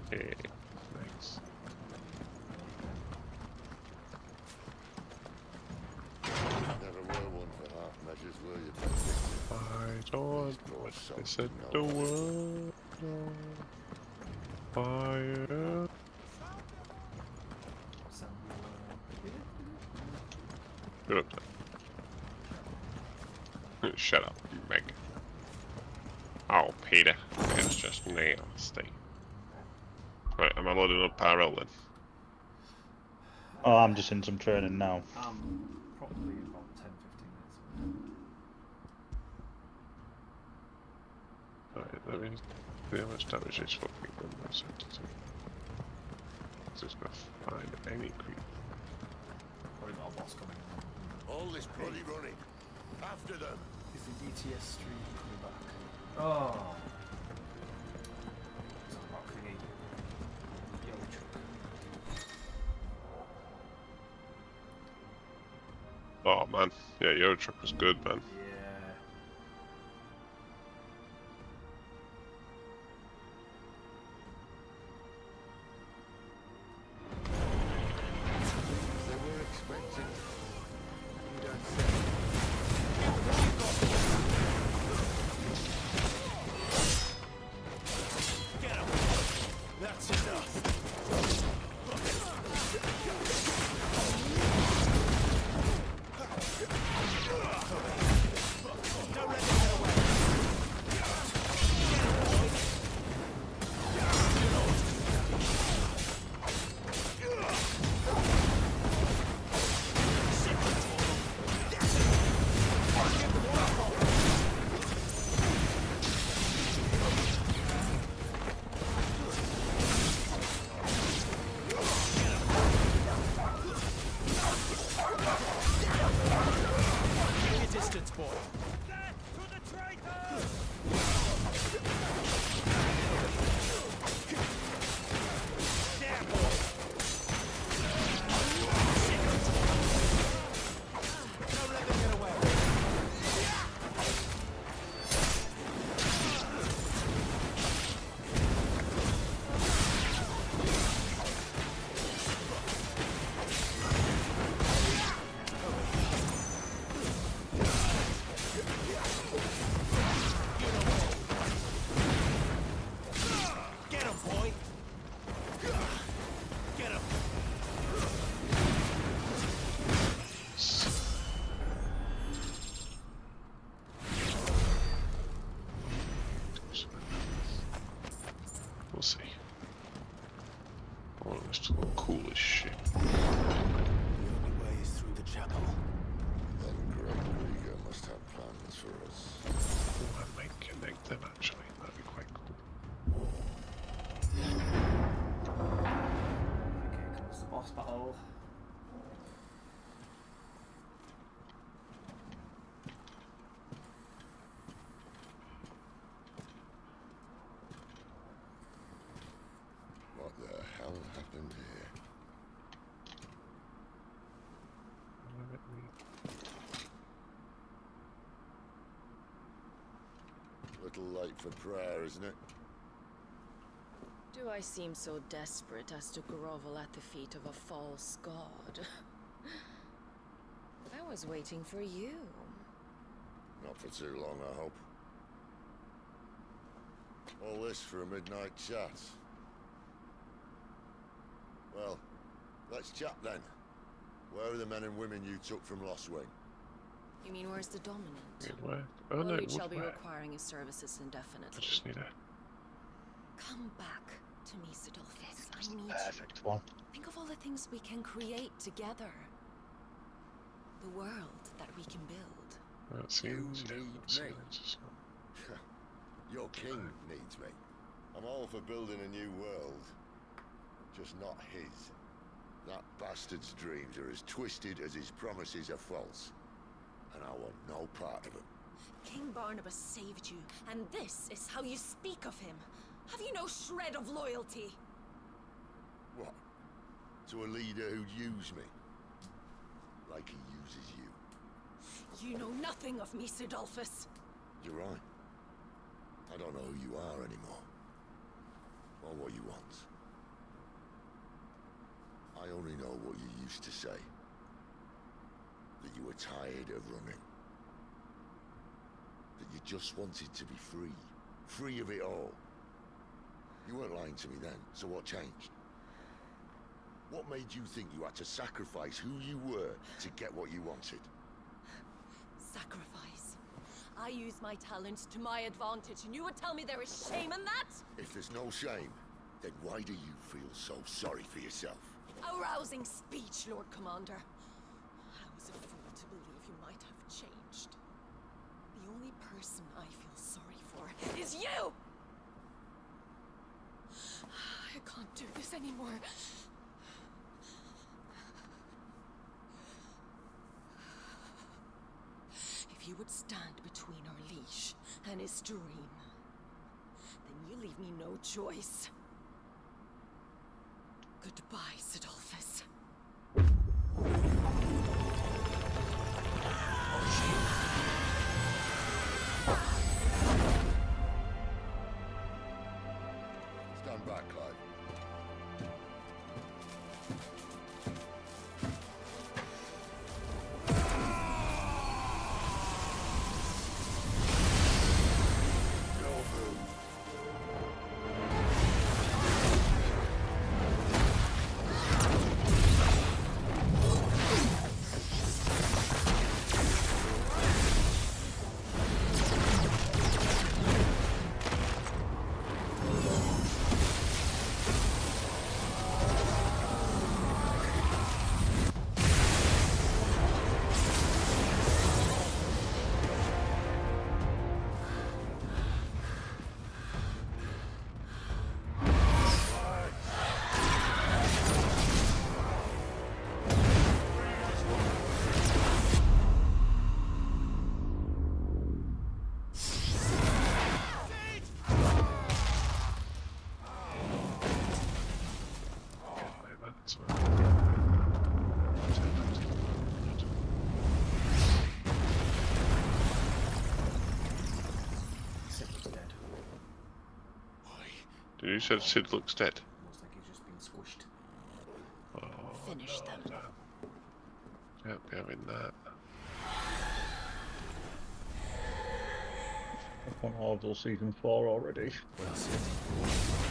Thanks. Never were one for half measures, were you? I don't It's a door. Fire. Shut up. Shut up, Meg. Oh, Peter. It's just nasty. Right, am I loading up parallel then? Oh, I'm just in some training now. Probably about 10-15 minutes. Right, that means how much damage this fucking gun does. Just gonna find any creep. Probably got a boss coming. All this bloody running. After them. Is the DTS stream coming back? Oh. It's not about creating yellow truck. Oh man, yeah, Euro Truck was good, man. That's enough. We'll see. Oh, it's still cool as shit. The only way is through the chapel. Then Greg Rieger must have plans for us. Oh, I might connect them actually. That'd be quite cool. Okay, comes the boss battle. What the hell happened here? Little late for prayer, isn't it? Do I seem so desperate as to grovel at the feet of a false god? I was waiting for you. Not for too long, I hope. All this for a midnight chat. Well, let's chat then. Where are the men and women you took from Lostwing? You mean where's the dominant? Where? Oh no, Lloyd shall be where? requiring his services indefinitely. I just need a... Come back to me, Sidolphus. I need Perfect one. Think of all the things we can create together. The world that we can build. That seems... You need me. Your king needs me. I'm all for building a new world. Just not his. That bastard's dreams are as twisted as his promises are false. And I want no part of them. King Barnabas saved you, and this is how you speak of him. Have you no shred of loyalty? What? To a leader who'd use me? Like he uses you. You know nothing of me, Sidolphus. You're right. I don't know who you are anymore. Or what you want. I only know what you used to say. That you were tired of running. That you just wanted to be free. Free of it all. You weren't lying to me then, so what changed? What made you think you had to sacrifice who you were to get what you wanted? Sacrifice. I use my talents to my advantage, and you would tell me there is shame in that? If there's no shame, then why do you feel so sorry for yourself? Arousing speech, Lord Commander. I was a fool to believe you might have changed. The only person I feel sorry for is you! I can't do this anymore. If you would stand between our leash and his dream, then you leave me no choice. Goodbye, Sidolphus. Stand back, Clive. You said Sid looks dead. Looks like he's just been squished. Oh, Finish them. Can't be having that. I've won Orville Season 4 already.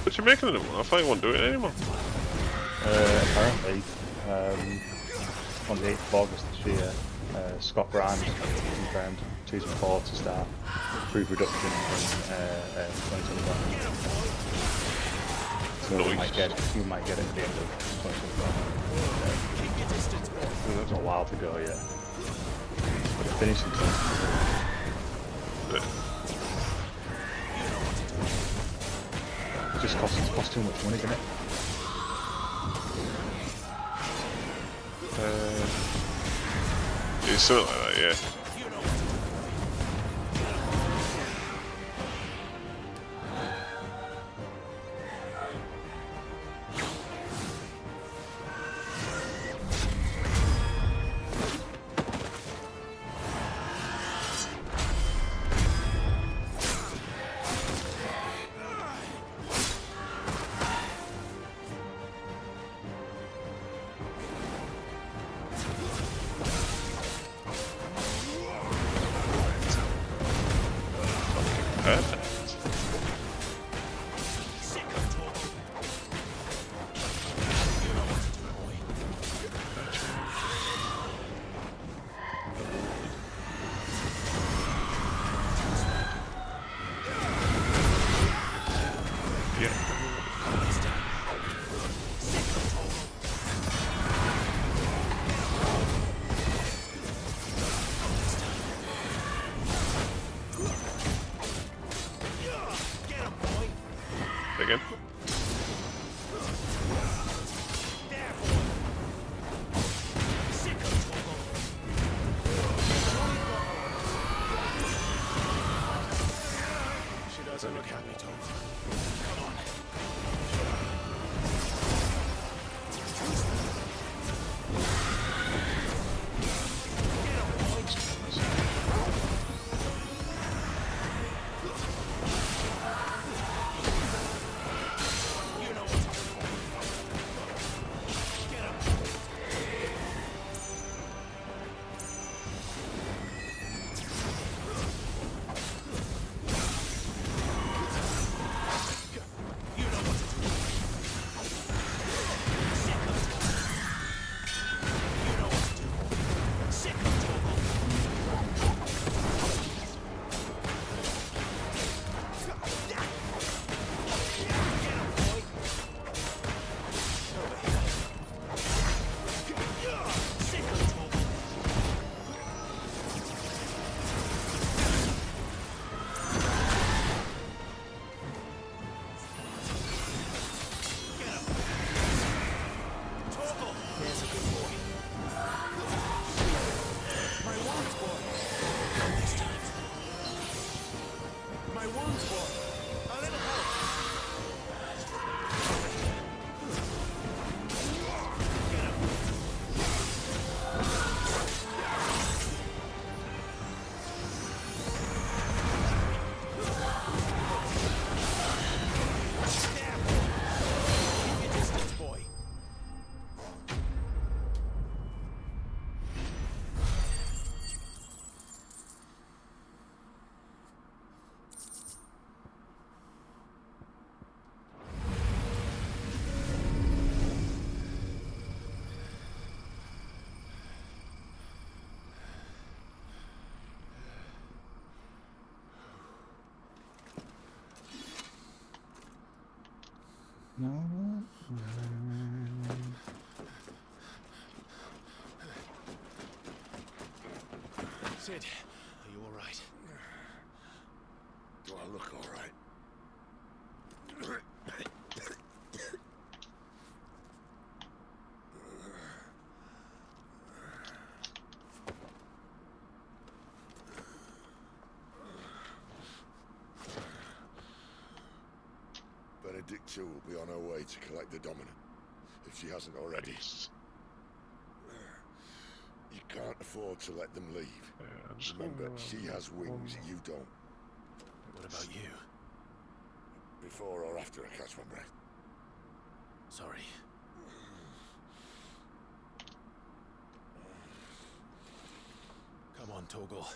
But you're making them? I thought you weren't doing it anymore. Apparently, on the 8th of August this year, Scott Grimes confirmed Season 4 to start pre-production in 2021. So you might get it at the end of 2021. There's a while to go yet. But it's finishing. It just costs too much money, doesn't it? It's something like that, yeah. Sid, are you alright? Do I look alright? Benedicta will be on her way to collect the Dominant, if she hasn't already. You can't afford to let them leave. Remember, she has wings, you don't. What about you? Before or after I catch my breath? Sorry. Come on, Torgal.